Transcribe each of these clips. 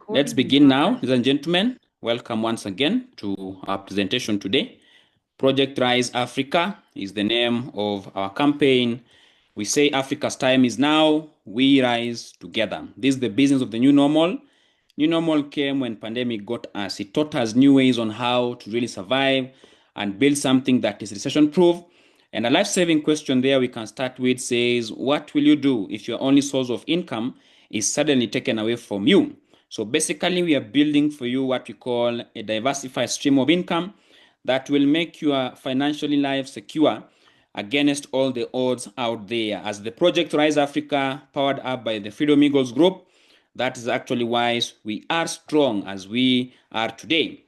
Let's begin now, ladies and gentlemen. Welcome once again to our presentation today. Project Rise Africa is the name of our campaign. We say Africa's time is now, we rise together. This is the business of the new normal. New normal came when pandemic got us. It taught us new ways on how to really survive and build something that is recession-proof. And a life-saving question there we can start with says, what will you do if your only source of income is suddenly taken away from you? So basically, we are building for you what we call a diversified stream of income that will make your financially life secure against all the odds out there. As the Project Rise Africa, powered up by the Freedom Eagles Group, that is actually why we are strong as we are today.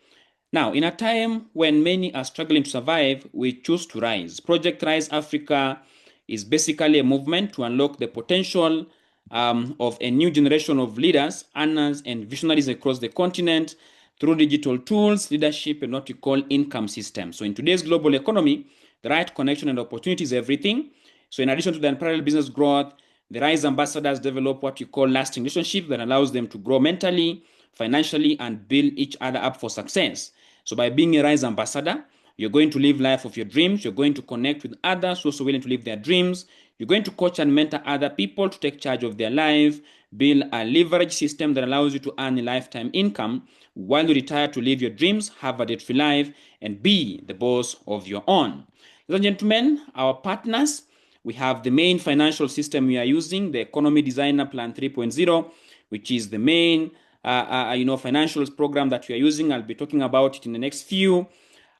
Now, in a time when many are struggling to survive, we choose to rise. Project Rise Africa is basically a movement to unlock the potential of a new generation of leaders, earners, and visionaries across the continent through digital tools, leadership, and what we call income systems. So in today's global economy, the right connection and opportunity is everything. So in addition to the unparalleled business growth, the Rise ambassadors develop what we call lasting relationships that allows them to grow mentally, financially, and build each other up for success. So by being a Rise ambassador, you're going to live life of your dreams. You're going to connect with others who are also willing to live their dreams. You're going to coach and mentor other people to take charge of their life, build a leverage system that allows you to earn a lifetime income while you retire to live your dreams, have a debt-free life, and be the boss of your own. Ladies and gentlemen, our partners, we have the main financial system we are using, the Economy Designer Plan 3.0, which is the main financial program that we are using. I'll be talking about it in the next few.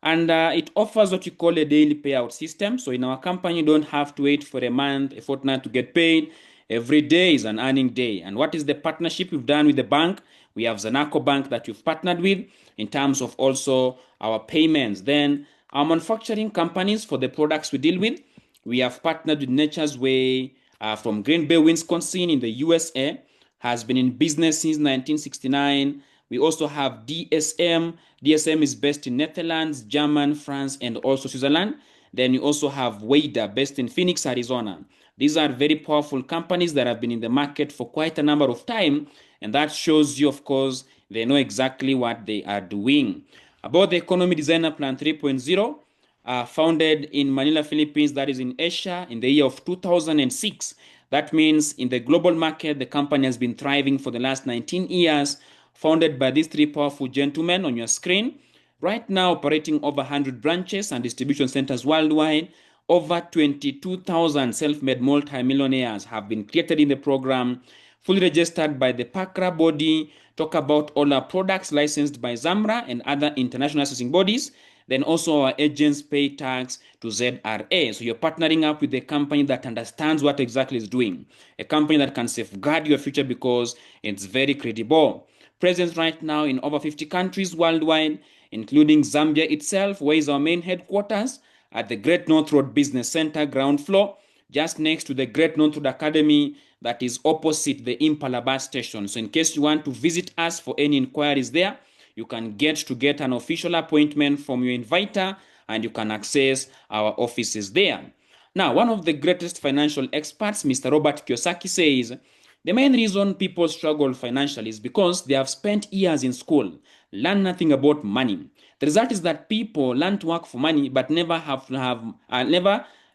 And it offers what you call a daily payout system. So in our company, you don't have to wait for a month, a fortnight to get paid. Every day is an earning day. And what is the partnership we've done with the bank? We have Zanaco Bank that we've partnered with in terms of also our payments. Then our manufacturing companies for the products we deal with, we have partnered with Nature's Way from Green Bay, Wisconsin in the USA, has been in business since 1969. We also have DSM. DSM is based in Netherlands, Germany, France, and also Switzerland. Then you also have Wader, based in Phoenix, Arizona. These are very powerful companies that have been in the market for quite a number of time, and that shows you, of course, they know exactly what they are doing. About the Economy Designer Plan 3.0, founded in Manila, Philippines, that is in Asia, in the year of 2006. That means in the global market, the company has been thriving for the last 19 years, founded by these three powerful gentlemen on your screen. Right now, operating over 100 branches and distribution centers worldwide. Over 22,000 self-made multimillionaires have been created in the program, fully registered by the PACRA body, talk about all our products licensed by ZAMRA and other international licensing bodies. Then also our agents pay tax to ZRA. So you're partnering up with a company that understands what exactly is doing. A company that can safeguard your future because it's very credible. Presence right now in over 50 countries worldwide, including Zambia itself, where is our main headquarters at the Great North Road Business Center, ground floor, just next to the Great North Road Academy that is opposite the Impala bus station. So in case you want to visit us for any inquiries there, you can get an official appointment from your inviter and you can access our offices there. Now, one of the greatest financial experts, Mr. Robert Kiyosaki, says, the main reason people struggle financially is because they have spent years in school, learn nothing about money. The result is that people learn to work for money, but never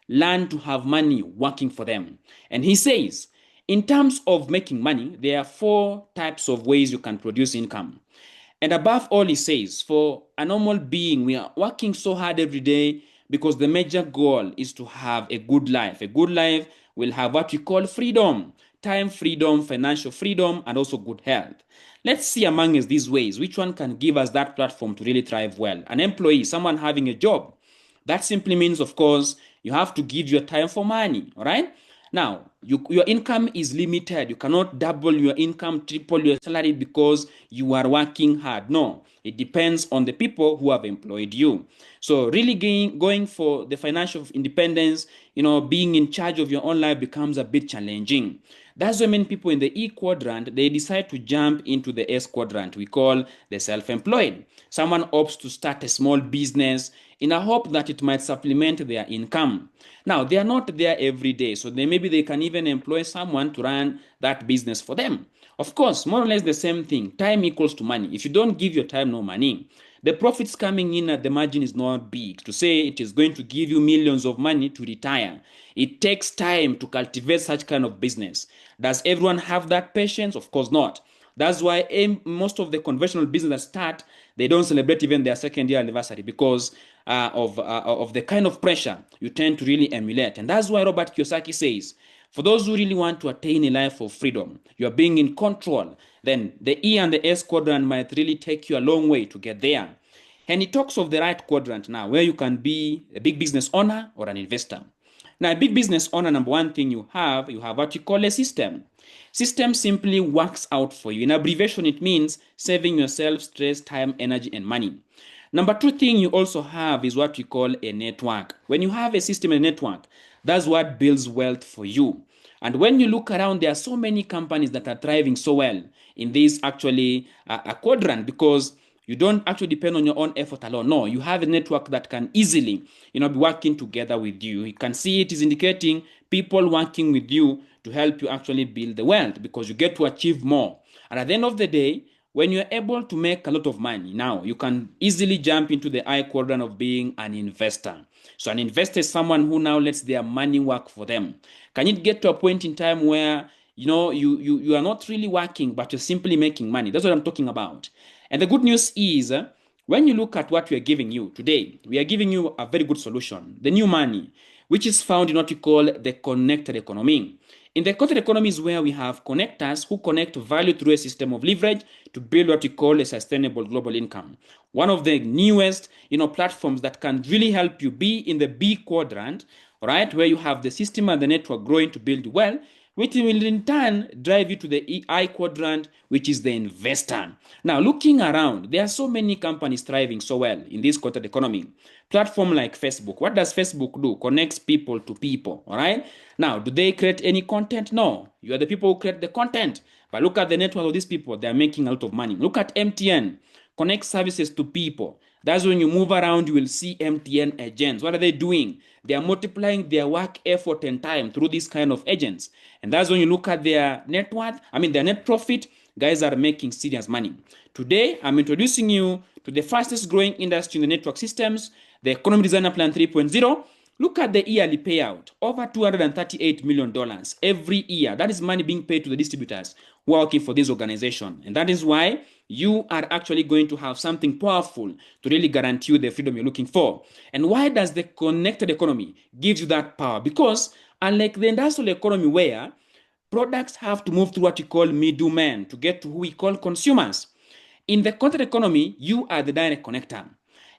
learn to have money working for them. And he says, in terms of making money, there are 4 types of ways you can produce income. And above all, he says, for a normal being, we are working so hard every day because the major goal is to have a good life. A good life will have what we call freedom, time freedom, financial freedom, and also good health. Let's see among these ways, which one can give us that platform to really thrive well. An employee, someone having a job, that simply means, of course, you have to give your time for money, all right? Now, your income is limited. You cannot double your income, triple your salary because you are working hard. No, it depends on the people who have employed you. So really going for the financial independence, being in charge of your own life becomes a bit challenging. That's why many people in the E quadrant, they decide to jump into the S quadrant. We call the self-employed. Someone opts to start a small business in a hope that it might supplement their income. Now, they are not there every day, so maybe they can even employ someone to run that business for them. Of course, more or less the same thing. Time equals to money. If you don't give your time, no money. The profits coming in at the margin is not big. To say it is going to give you millions of money to retire, it takes time to cultivate such kind of business. Does everyone have that patience? Of course not. That's why most of the conventional business that start, they don't celebrate even their second year anniversary because of the kind of pressure you tend to really emulate. And that's why Robert Kiyosaki says, for those who really want to attain a life of freedom, you are being in control, then the E and the S quadrant might really take you a long way to get there. And he talks of the right quadrant now, where you can be a big business owner or an investor. Now, a big business owner, number one thing you have what you call a system. System simply works out for you. In abbreviation, it means saving yourself stress, time, energy, and money. Number two thing you also have is what we call a network. When you have a system and a network, that's what builds wealth for you. And when you look around, there are so many companies that are thriving so well in this actually a quadrant because you don't actually depend on your own effort alone. No, you have a network that can easily, be working together with you. You can see it is indicating people working with you to help you actually build the wealth because you get to achieve more. And at the end of the day, when you're able to make a lot of money, now you can easily jump into the I quadrant of being an investor. So an investor is someone who now lets their money work for them. Can it get to a point in time where you are not really working, but you're simply making money? That's what I'm talking about. And the good news is, when you look at what we are giving you today, we are giving you a very good solution, the new money, which is found in what we call the connected economy. In the connected economy is where we have connectors who connect value through a system of leverage to build what we call a sustainable global income. One of the newest, platforms that can really help you be in the B quadrant, right, where you have the system and the network growing to build well, which will in turn drive you to the I quadrant, which is the investor. Now, looking around, there are so many companies thriving so well in this connected economy. Platform like Facebook. What does Facebook do? Connects people to people, all right? Now, do they create any content? No. You are the people who create the content. But look at the network of these people. They are making a lot of money. Look at MTN. Connect services to people. That's when you move around, you will see MTN agents. What are they doing? They are multiplying their work effort and time through these kind of agents. And that's when you look at their net worth, their net profit, guys are making serious money. Today, I'm introducing you to the fastest growing industry in the network systems, the Economy Designer Plan 3.0. Look at the yearly payout, over $238 million every year. That is money being paid to the distributors who are working for this organization. And that is why you are actually going to have something powerful to really guarantee you the freedom you're looking for. And why does the connected economy give you that power? Because unlike the industrial economy where products have to move through what we call middlemen to get to who we call consumers, in the content economy, you are the direct connector.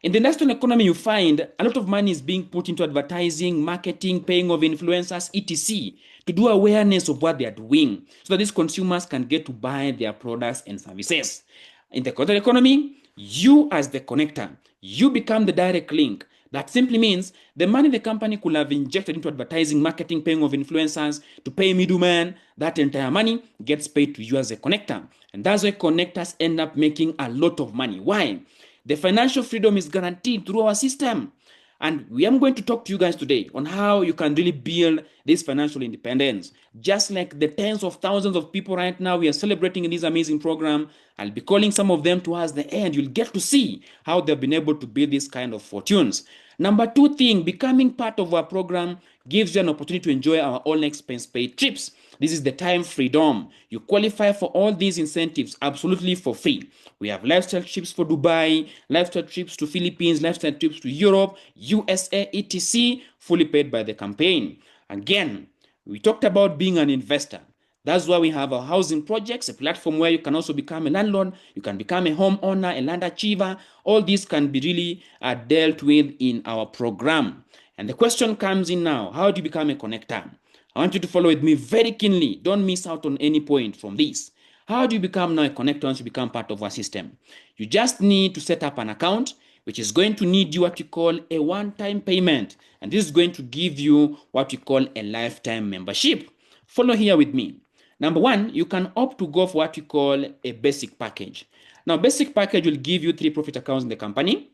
In the industrial economy, you find a lot of money is being put into advertising, marketing, paying of influencers, etc., to do awareness of what they are doing so that these consumers can get to buy their products and services. In the content economy, you as the connector, you become the direct link. That simply means the money the company could have injected into advertising, marketing, paying of influencers, to pay middlemen, that entire money gets paid to you as a connector. And that's why connectors end up making a lot of money. Why? The financial freedom is guaranteed through our system. And we are going to talk to you guys today on how you can really build this financial independence. Just like the tens of thousands of people right now we are celebrating in this amazing program, I'll be calling some of them towards the end. You'll get to see how they've been able to build this kind of fortunes. Number two thing, becoming part of our program gives you an opportunity to enjoy our all expense paid trips. This is the time freedom. You qualify for all these incentives absolutely for free. We have lifestyle trips for Dubai, lifestyle trips to Philippines, lifestyle trips to Europe, USA, etc., fully paid by the campaign. Again, we talked about being an investor. That's why we have our housing projects, a platform where you can also become a landlord, you can become a homeowner, a land achiever. All these can be really dealt with in our program. And the question comes in now, how do you become a connector? I want you to follow with me very keenly. Don't miss out on any point from this. How do you become now a connector once you become part of our system? You just need to set up an account, which is going to need you what you call a one-time payment. And this is going to give you what we call a lifetime membership. Follow here with me. Number one, you can opt to go for what we call a basic package. Now, basic package will give you 3 profit accounts in the company.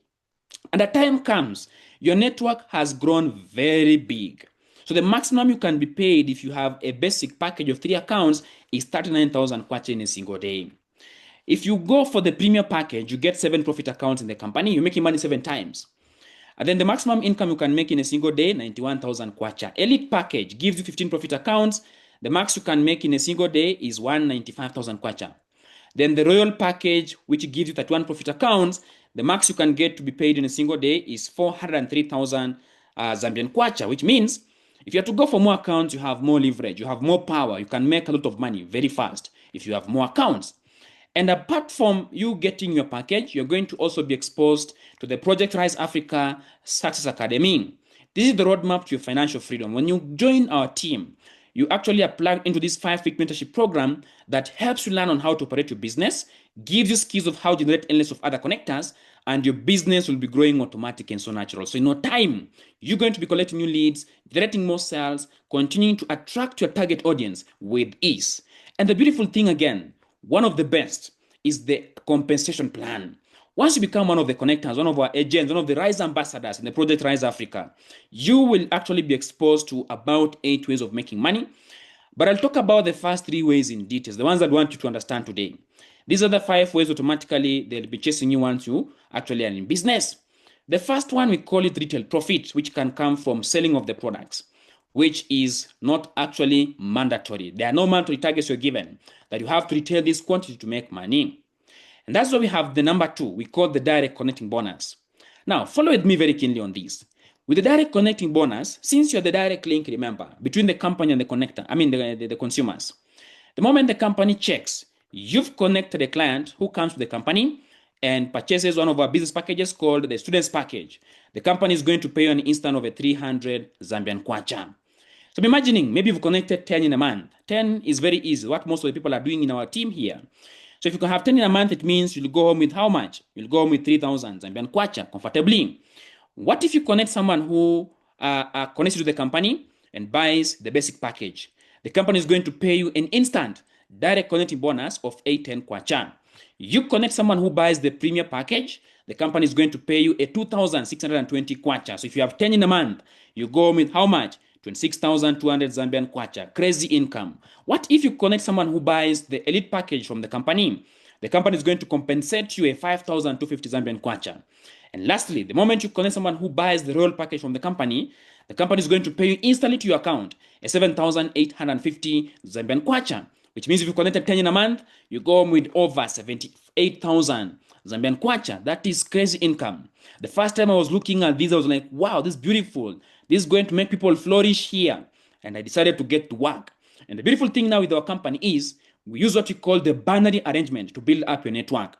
And the time comes, your network has grown very big. So the maximum you can be paid if you have a basic package of 3 accounts is 39,000 kwacha in a single day. If you go for the premium package, you get 7 profit accounts in the company. You're making money 7 times. And then the maximum income you can make in a single day, 91,000 kwacha. Elite package gives you 15 profit accounts. The max you can make in a single day is 195,000 kwacha. Then the royal package, which gives you 31 profit accounts, the max you can get to be paid in a single day is 403,000 Zambian kwacha, which means if you have to go for more accounts, you have more leverage, you have more power, you can make a lot of money very fast if you have more accounts. And apart from you getting your package, you're going to also be exposed to the Project Rise Africa Success Academy. This is the roadmap to your financial freedom. When you join our team, you actually are plugged into this 5-week mentorship program that helps you learn on how to operate your business, gives you skills of how to generate endless of other connectors, and your business will be growing automatic and so natural. So in no time, you're going to be collecting new leads, generating more sales, continuing to attract your target audience with ease. And the beautiful thing again, one of the best is the compensation plan. Once you become one of the connectors, one of our agents, one of the Rise ambassadors in the Project Rise Africa, you will actually be exposed to about 8 ways of making money. But I'll talk about the first 3 ways in details, the ones that I want you to understand today. These are the 5 ways automatically they'll be chasing you once you actually are in business. The first one, we call it retail profit, which can come from selling of the products, which is not actually mandatory. There are no mandatory targets you're given that you have to retail this quantity to make money. And that's why we have the number 2, we call the direct connecting bonus. Now, follow with me very keenly on this. With the direct connecting bonus, since you're the direct link, remember, between the company and the connector, the consumers, the moment the company checks, you've connected a client who comes to the company and purchases one of our business packages called the students package. The company is going to pay you an instant of a 300 Zambian kwacha. So I'm imagining maybe you've connected 10 in a month. 10 is very easy, what most of the people are doing in our team here. So if you can have 10 in a month, it means you'll go home with how much? You'll go home with 3,000 Zambian kwacha comfortably. What if you connect someone who connects you to the company and buys the basic package? The company is going to pay you an instant direct connecting bonus of 810 kwacha. You connect someone who buys the premium package, the company is going to pay you a 2,620 kwacha. So if you have 10 in a month, you go home with how much? 26,200 Zambian kwacha. Crazy income. What if you connect someone who buys the elite package from the company? The company is going to compensate you a 5,250 Zambian kwacha. And lastly, the moment you connect someone who buys the royal package from the company is going to pay you instantly to your account a 7,850 Zambian kwacha, which means if you connected 10 in a month, you go home with over 78,000 Zambian kwacha. That is crazy income. The first time I was looking at this, I was like, wow, this is beautiful. This is going to make people flourish here. And I decided to get to work. And the beautiful thing now with our company is we use what we call the binary arrangement to build up your network.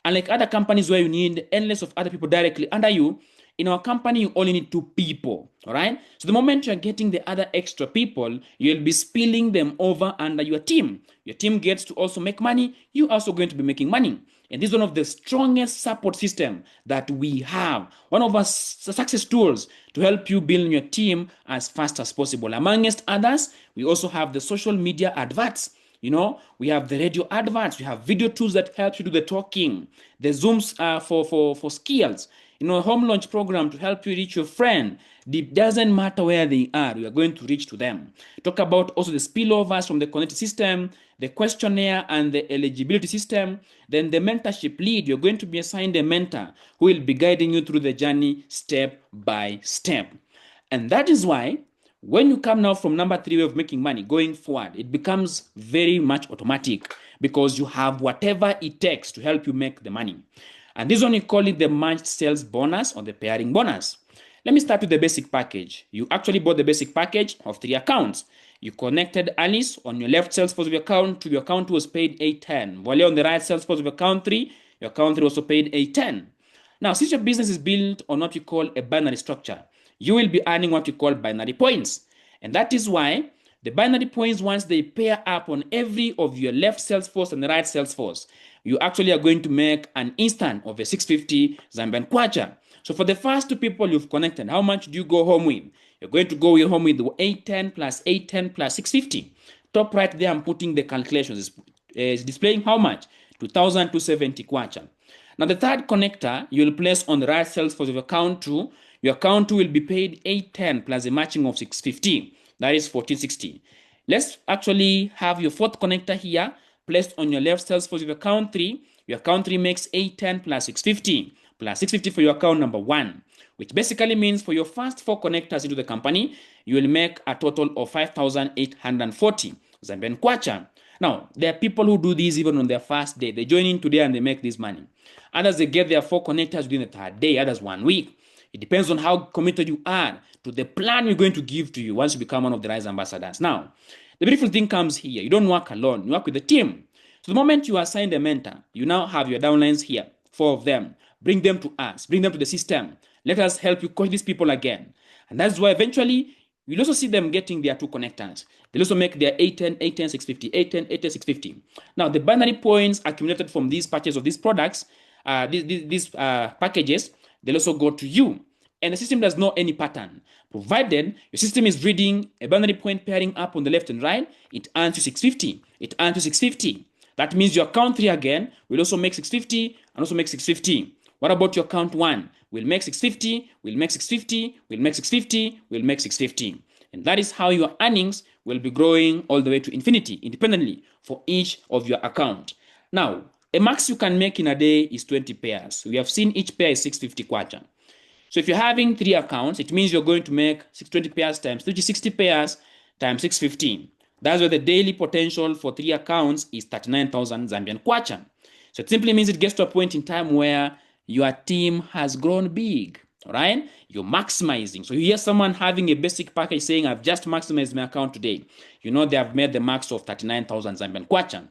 Unlike other companies where you need endless of other people directly under you, in our company, you only need 2 people, all right? So the moment you're getting the other extra people, you'll be spilling them over under your team. Your team gets to also make money. You're also going to be making money. And this is one of the strongest support system that we have. One of our success tools to help you build your team as fast as possible. Amongst others, we also have the social media adverts. You know, we have the radio adverts, we have video tools that help you do the talking, the Zooms for skills, you know, a home launch program to help you reach your friend. It doesn't matter where they are, you are going to reach to them. Talk about also the spillovers from the connected system, the questionnaire and the eligibility system. Then the mentorship lead, you're going to be assigned a mentor who will be guiding you through the journey step by step. And that is why when you come now from number 3 way of making money going forward, it becomes very much automatic because you have whatever it takes to help you make the money. And this one, we call it the matched sales bonus or the pairing bonus. Let me start with the basic package. You actually bought the basic package of 3 accounts. You connected Alice on your left Salesforce of your account to your account who was paid 810. Wale on the right Salesforce of your account 3, your account 3 also paid 810. Now, since your business is built on what you call a binary structure, you will be earning what you call binary points. And that is why the binary points, once they pair up on every of your left Salesforce and the right Salesforce, you actually are going to make an instant of a 650 Zambian kwacha. So for the first 2 people you've connected, how much do you go home with? You're going to go home with 810 plus 810 plus 650. Top right there, I'm putting the calculations. It's displaying how much? 2,270 kwacha. Now the third connector you will place on the right Salesforce of your account 2. Your account 2 will be paid 810 plus a matching of 650. That is 1460. Let's actually have your fourth connector here placed on your left Salesforce with account 3. Your account 3 makes 810 plus 650 plus 650 for your account number 1, which basically means for your first 4 connectors into the company, you will make a total of 5,840 Zambian kwacha. Now, there are people who do this even on their first day. They join in today and they make this money. Others, they get their 4 connectors within the 3rd day, others 1 week. It depends on how committed you are to the plan we're going to give to you once you become one of the RISE ambassadors. Now, the beautiful thing comes here. You don't work alone. You work with the team. So the moment you assign a mentor, you now have your downlines here, 4 of them. Bring them to us. Bring them to the system. Let us help you coach these people again. And that's why eventually, you'll also see them getting their 2 connectors. They'll also make their 810, 810, 650, 810, 810, 650. Now, the binary points accumulated from these purchase of these products, these packages, they'll also go to you. And the system does not any pattern. Provided your system is reading a binary point pairing up on the left and right, it earns you 650. It earns you 650. That means your account 3 again will also make 650 and also make 650. What about your account 1? We'll make 650, we'll make 650, we'll make 650, we'll make 650. And that is how your earnings will be growing all the way to infinity independently for each of your account. Now, a max you can make in a day is 20 pairs. We have seen each pair is 650 kwacha. So if you're having 3 accounts, it means you're going to make 620 pairs times 60 pairs times 615. That's where the daily potential for 3 accounts is 39,000 Zambian kwacha. So it simply means it gets to a point in time where your team has grown big, all right? You're maximizing. So you hear someone having a basic package saying, I've just maximized my account today. You know they have made the max of 39,000 Zambian kwacha.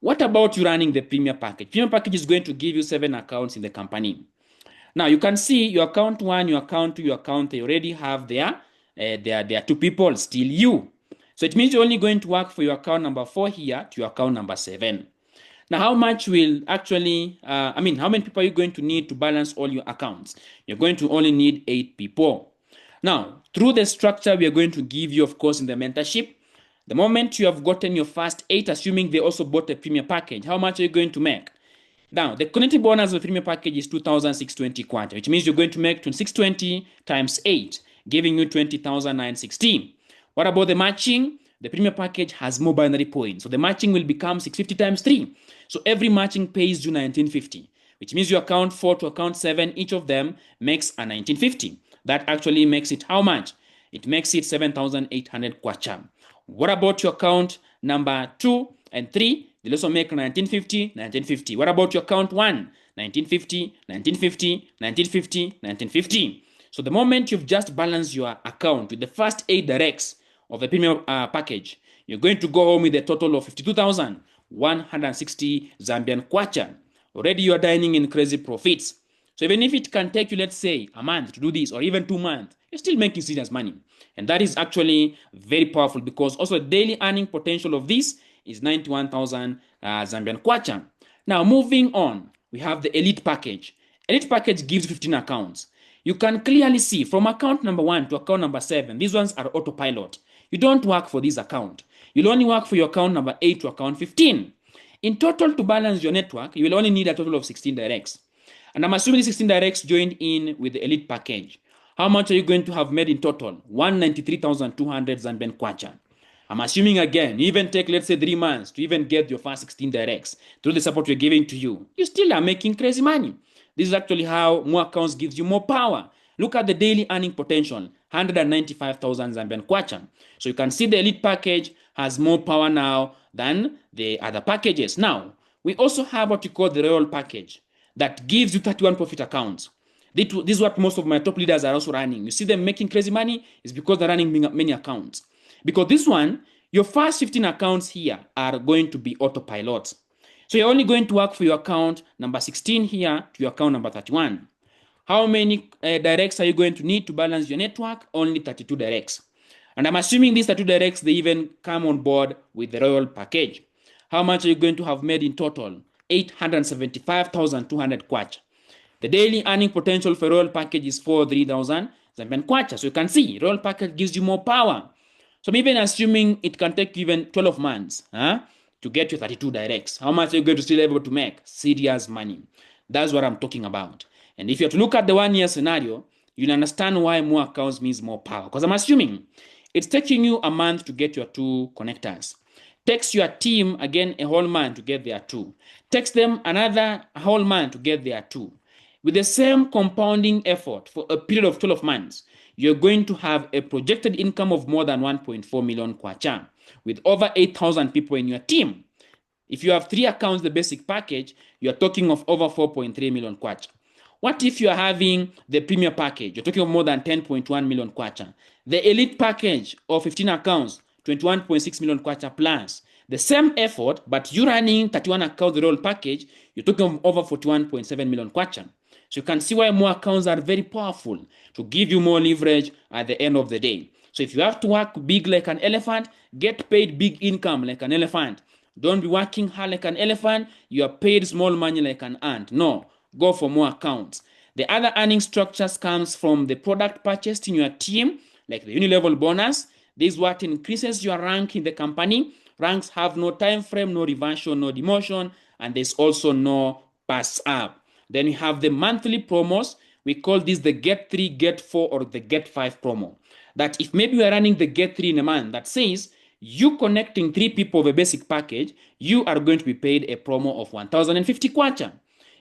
What about you running the premium package? Premium package is going to give you 7 accounts in the company. Now you can see your account 1, your account 2, your account 3 already have their 2 people, still you. So it means you're only going to work for your account number 4 here to your account number 7. Now, how much will actually, how many people are you going to need to balance all your accounts? You're going to only need 8 people. Now, through the structure we are going to give you, of course, in the mentorship, the moment you have gotten your first 8, assuming they also bought a premium package, how much are you going to make? Now, the connected bonus of the premium package is 2,620 kwacha, which means you're going to make 2620 times 8, giving you 20,916. What about the matching? The premium package has more binary points. So the matching will become 650 times 3. So every matching pays you 1950, which means your account 4 to account 7, each of them makes a 1950. That actually makes it how much? It makes it 7,800 kwacha. What about your account number 2 and 3? They'll also make 1950, 1950. What about your account 1? 1950, 1950, 1950, 1950. So the moment you've just balanced your account with the first 8 directs of the premium package, you're going to go home with a total of 52,160 Zambian kwacha. Already you are dining in crazy profits. So even if it can take you, let's say, a month to do this, or even 2 months, you're still making serious money. And that is actually very powerful, because also the daily earning potential of this is 91,000 Zambian kwacha. Now, moving on, we have the elite package. Elite package gives 15 accounts. You can clearly see from account number 1 to account number 7, these ones are autopilot. You don't work for this account. You'll only work for your account number 8 to account 15. In total, to balance your network, you will only need a total of 16 directs. And I'm assuming 16 directs joined in with the elite package. How much are you going to have made in total? 193,200 Zambian kwacha. I'm assuming again, you even take, let's say, 3 months to even get your first 16 directs through the support we're giving to you. You still are making crazy money. This is actually how more accounts gives you more power. Look at the daily earning potential, 195,000 Zambian kwacha. So you can see the elite package has more power now than the other packages. Now, we also have what we call the royal package that gives you 31 profit accounts. This is what most of my top leaders are also running. You see them making crazy money is because they're running many accounts. Because this one, your first 15 accounts here are going to be autopilots. So you're only going to work for your account number 16 here to your account number 31. How many directs are you going to need to balance your network? Only 32 directs. And I'm assuming these 32 directs, they even come on board with the royal package. How much are you going to have made in total? 875,200 kwacha. The daily earning potential for royal package is 43,000 Zambian kwacha. So you can see, royal package gives you more power. So I'm even assuming it can take you even 12 months to get your 32 directs. How much are you going to still able to make? Serious money. That's what I'm talking about. And if you have to look at the 1-year scenario, you'll understand why more accounts means more power. Because I'm assuming It's taking you a month to get your 2 connectors. Takes your team, again, a whole month to get their 2. Takes them another whole month to get their 2. With the same compounding effort for a period of 12 months, you're going to have a projected income of more than 1.4 million kwacha with over 8,000 people in your team. If you have 3 accounts, the basic package, you're talking of over 4.3 million kwacha. What if you're having the premier package? You're talking of more than 10.1 million kwacha. The elite package of 15 accounts, 21.6 million kwacha plus. The same effort, but you running 31 accounts, the roll package, you're talking of over 41.7 million kwacha. So you can see why more accounts are very powerful to give you more leverage at the end of the day. So if you have to work big like an elephant, get paid big income like an elephant. Don't be working hard like an elephant. You are paid small money like an ant. No, go for more accounts. The other earning structures comes from the product purchased in your team, like the unilevel bonus. This is what increases your rank in the company. Ranks have no time frame, no reversion, no demotion, and there's also no pass up. Then we have the monthly promos. We call this the get 3, get 4, or the get 5 promo. That if maybe you are running the get 3 in a month, that says you connecting 3 people of a basic package, you are going to be paid a promo of 1,050 kwacha.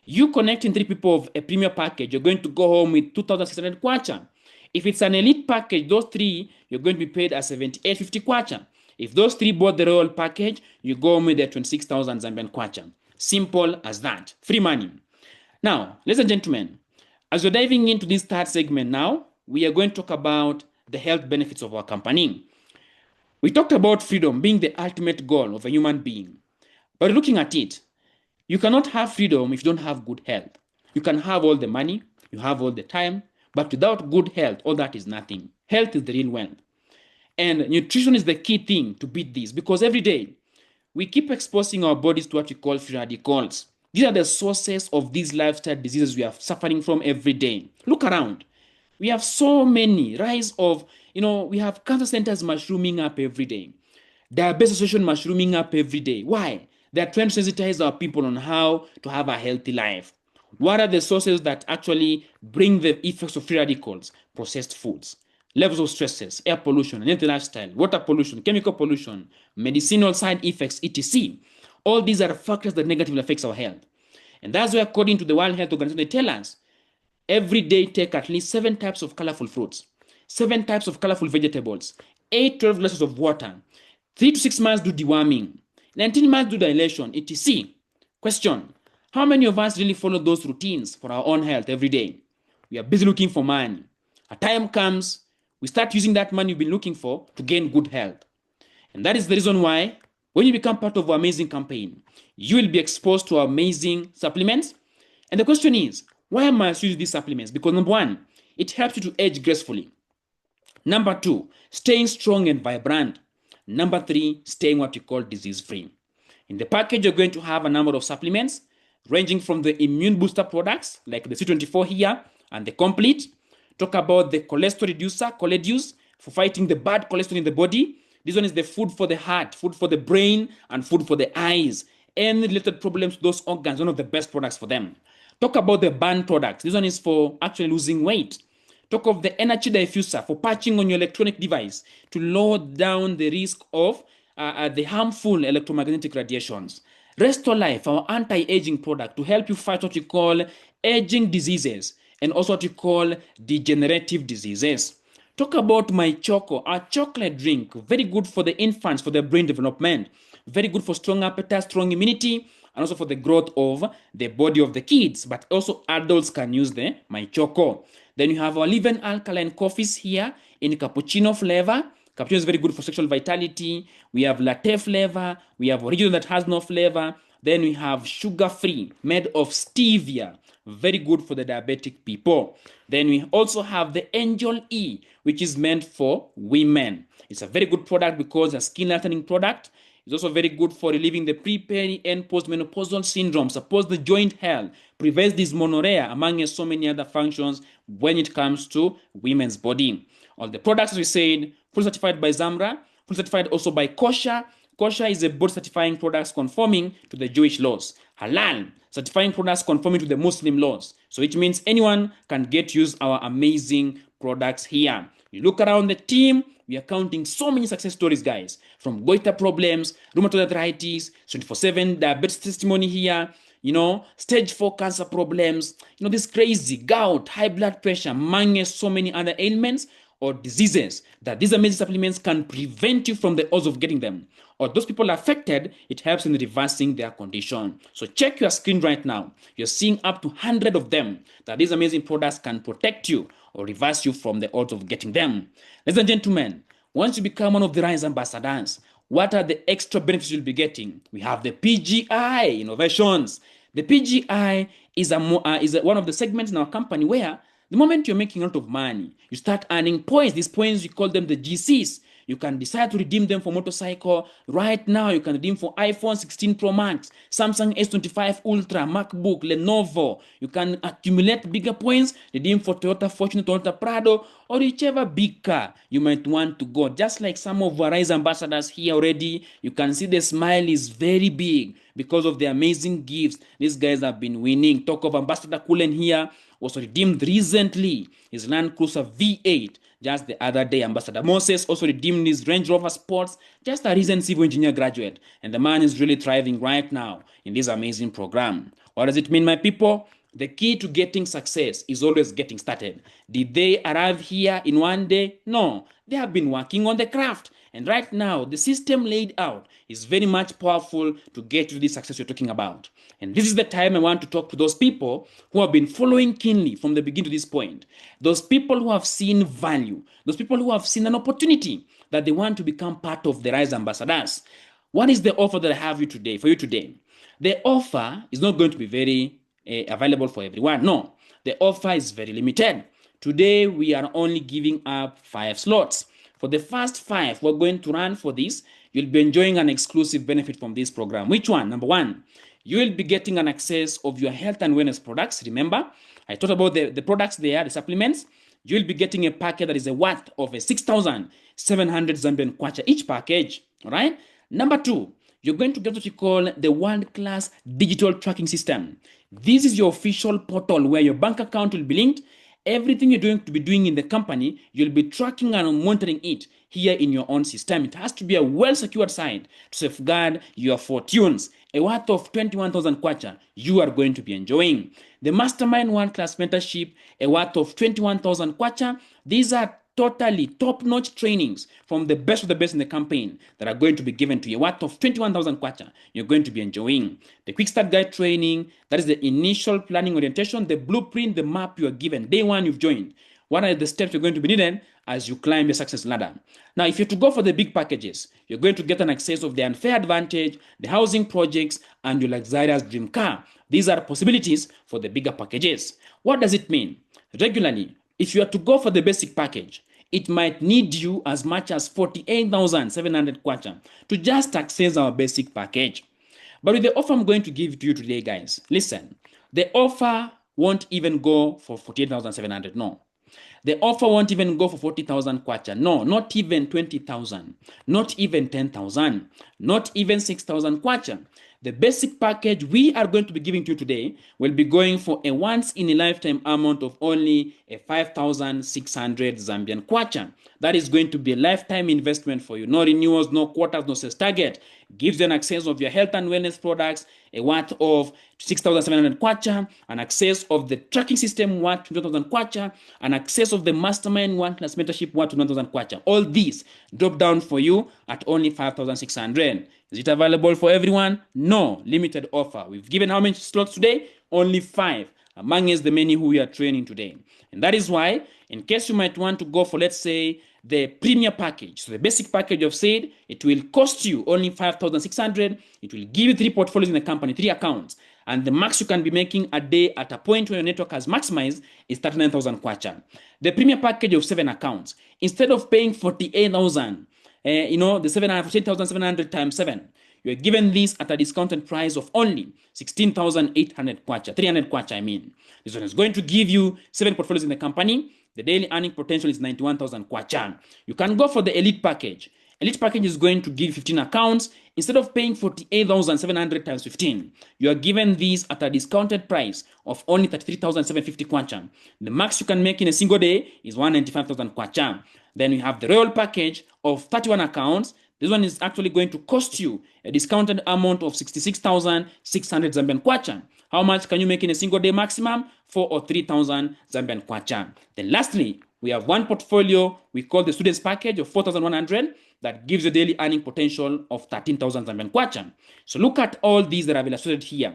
You connecting 3 people of a premier package, you're going to go home with 2,600 kwacha. If it's an elite package, those 3, you're going to be paid at 7,850 kwacha. If those 3 bought the royal package, you go home with the 26,000 Zambian kwacha. Simple as that. Free money. Now, ladies and gentlemen, as we're diving into this third segment now, we are going to talk about the health benefits of our company. We talked about freedom being the ultimate goal of a human being. But looking at it, you cannot have freedom if you don't have good health. You can have all the money, you have all the time, but without good health, all that is nothing. Health is the real wealth. And nutrition is the key thing to beat this, because every day we keep exposing our bodies to what we call free radicals. These are the sources of these lifestyle diseases we are suffering from every day. Look around. We have so many rise of, we have cancer centers mushrooming up every day. Diabetes association mushrooming up every day. Why? They are trying to sensitize our people on how to have a healthy life. What are the sources that actually bring the effects of free radicals? Processed foods, levels of stresses, air pollution, unhealthy lifestyle, water pollution, chemical pollution, medicinal side effects, etc. All these are factors that negatively affect our health. And that's why, according to the World Health Organization, they tell us every day take at least 7 types of colorful fruits, 7 types of colorful vegetables, 8-12 glasses of water, 3 to 6 months do deworming, 19 months do dilation, etc. Question: how many of us really follow those routines for our own health every day? We are busy looking for money. A time comes, we start using that money we've been looking for to gain good health. And that is the reason why when you become part of our amazing campaign, you will be exposed to our amazing supplements. And the question is, why am I using these supplements? Because number 1, it helps you to age gracefully. Number 2, staying strong and vibrant. Number 3, staying what we call disease-free. In the package, you're going to have a number of supplements ranging from the immune booster products like the C24 here and the complete. Talk about the cholesterol reducer, Choleduce, for fighting the bad cholesterol in the body. This one is the food for the heart, food for the brain, and food for the eyes. Any related problems to those organs, one of the best products for them. Talk about the burn products. This one is for actually losing weight. Talk of the energy diffuser for patching on your electronic device to lower down the risk of the harmful electromagnetic radiations. Restore Life, our anti-aging product to help you fight what we call aging diseases and also what we call degenerative diseases. Talk about My Choco, our chocolate drink, very good for the infants, for their brain development, very good for strong appetite, strong immunity, and also for the growth of the body of the kids, but also adults can use the My Choco. Then you have our Live Alkaline coffees here in cappuccino flavor. Cappuccino is very good for sexual vitality. We have latte flavor. We have original that has no flavor. Then we have sugar-free, made of stevia, very good for the diabetic people. Then we also have the Angel E, which is meant for women. It's a very good product because it's a skin lightening product. It's also very good for relieving the pre-peri and postmenopausal syndrome, supports the joint health, prevents dysmenorrhea, among so many other functions when it comes to women's body. All the products, as we said, fully certified by Zamra, fully certified also by Kosher. Kosher is a board certifying products conforming to the Jewish laws. Halal, certifying products conforming to the Muslim laws. So it means anyone can get use our amazing products here. You look around the team, we are counting so many success stories, guys, from goiter problems, rheumatoid arthritis, 24/7 diabetes testimony here, stage 4 cancer problems, this crazy gout, high blood pressure, among so many other ailments or diseases that these amazing supplements can prevent you from the odds of getting them. Or those people affected, it helps in reversing their condition. So check your screen right now. You're seeing up to 100 of them that these amazing products can protect you or reverse you from the odds of getting them. Ladies and gentlemen, once you become one of the RISE ambassadors, what are the extra benefits you'll be getting? We have the PGI innovations. The PGI is one of the segments in our company where the moment you're making a lot of money, you start earning points. These points, we call them the GCs. You can decide to redeem them for motorcycle. Right now, you can redeem for iPhone 16 Pro Max, Samsung S25 Ultra, MacBook, Lenovo. You can accumulate bigger points, redeem for Toyota Fortuner, Toyota Prado, or whichever big car you might want to go. Just like some of our RISE ambassadors here already, you can see the smile is very big because of the amazing gifts these guys have been winning. Talk of Ambassador Kulen here, also redeemed recently his Land Cruiser V8 just the other day. Ambassador Moses also redeemed his Range Rover Sports, just a recent civil engineer graduate, and the man is really thriving right now in this amazing program. What does it mean, my people? The key to getting success is always getting started. Did they arrive here in one day? No, they have been working on the craft. And right now, the system laid out is very much powerful to get to the success you're talking about. And this is the time I want to talk to those people who have been following keenly from the beginning to this point. Those people who have seen value. Those people who have seen an opportunity that they want to become part of the RISE ambassadors. What is the offer that I have for you today? The offer is not going to be very available for everyone. No, the offer is very limited. Today, we are only giving up 5 slots. For the first 5, we're going to run for this. You'll be enjoying an exclusive benefit from this program. Which one? Number 1, you will be getting an access of your health and wellness products. Remember, I talked about the products there, the supplements. You'll be getting a package that is a worth of 6,700 Zambian kwacha each package. All right. Number 2, you're going to get what we call the world-class digital tracking system. This is your official portal where your bank account will be linked. Everything you're going to be doing in the company, you'll be tracking and monitoring it here in your own system. It has to be a well-secured site to safeguard your fortunes. A worth of 21,000 kwacha you are going to be enjoying. The Mastermind World-Class Mentorship, a worth of 21,000 kwacha. These are totally top-notch trainings from the best of the best in the campaign that are going to be given to you. Worth of 21,000 kwacha you're going to be enjoying. The Quick Start Guide training, that is the initial planning orientation, the blueprint, the map you are given. Day 1 you've joined. What are the steps you're going to be needed as you climb your success ladder? Now, if you're to go for the big packages, you're going to get an access of the unfair advantage, the housing projects, and your luxurious dream car. These are possibilities for the bigger packages. What does it mean? Regularly, if you are to go for the basic package, it might need you as much as 48,700 kwacha to just access our basic package. But with the offer I'm going to give to you today, guys, listen, the offer won't even go for 48,700, no. The offer won't even go for 40,000 kwacha. No, not even 20,000, not even 10,000, not even 6,000 kwacha. The basic package we are going to be giving to you today will be going for a once-in-a-lifetime amount of only 5,600 Zambian kwacha. That is going to be a lifetime investment for you. No renewals, no quotas, no sales target. Gives you an access of your health and wellness products, a worth of 6,700 kwacha, an access of the tracking system worth 2,000 kwacha, an access of the Mastermind World-Class Mentorship worth 2,000 kwacha. All these drop down for you at only 5,600. Is it available for everyone? No, limited offer. We've given how many slots today? Only 5, amongst the many who we are training today. And that is why, in case you might want to go for, let's say, the premier package, so the basic package I've said, it will cost you only 5,600. It will give you 3 portfolios in the company, 3 accounts. And the max you can be making a day at a point where your network has maximized is 39,000 kwacha. The premier package of 7 accounts, instead of paying 48,000, the 48,700 times 7, you're given this at a discounted price of only 16,800 kwacha, 300 kwacha, I mean. This one is going to give you 7 portfolios in the company. The daily earning potential is 91,000 kwacha. You can go for the elite package. Elite package is going to give 15 accounts. Instead of paying 48,700 times 15, you are given these at a discounted price of only 33,750 kwacha. The max you can make in a single day is 195,000 kwacha. Then you have the royal package of 31 accounts. This one is actually going to cost you a discounted amount of 66,600 Zambian kwacha. How much can you make in a single day maximum? 4 or 3,000 Zambian kwacha. Then lastly, we have one portfolio we call the students package of 4,100 that gives you daily earning potential of 13,000 Zambian kwacha. So look at all these that I've illustrated here.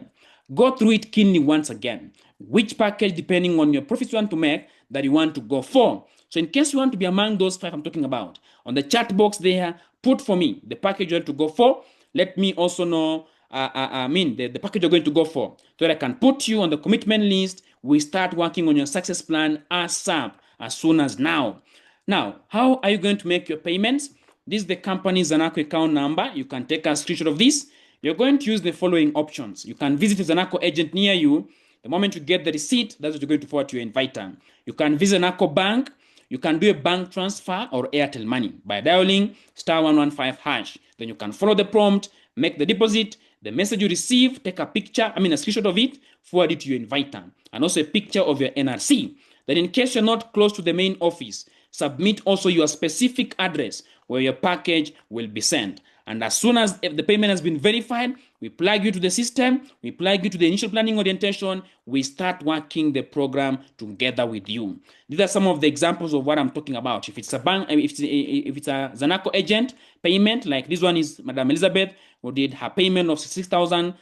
Go through it keenly once again. Which package, depending on your profits you want to make, that you want to go for. So in case you want to be among those 5 I'm talking about, on the chat box there, put for me the package you want to go for. Let me also know the package you're going to go for, so that I can put you on the commitment list. We start working on your success plan ASAP, as soon as now. Now, how are you going to make your payments? This is the company's Zanaco account number. You can take a screenshot of this. You're going to use the following options. You can visit a Zanaco agent near you. The moment you get the receipt, that's what you're going to forward to your inviter. You can visit Zanaco Bank. You can do a bank transfer or Airtel Money by dialing *115#. Then you can follow the prompt, make the deposit. The message you receive, take a picture, a screenshot of it, forward it to your inviter, and also a picture of your NRC. Then in case you're not close to the main office, submit also your specific address where your package will be sent. And as soon as the payment has been verified, we plug you to the system, we plug you to the initial planning orientation, we start working the program together with you. These are some of the examples of what I'm talking about. If it's a bank, if it's a Zanaco agent payment, like this one is Madam Elizabeth, who did her payment of 6,000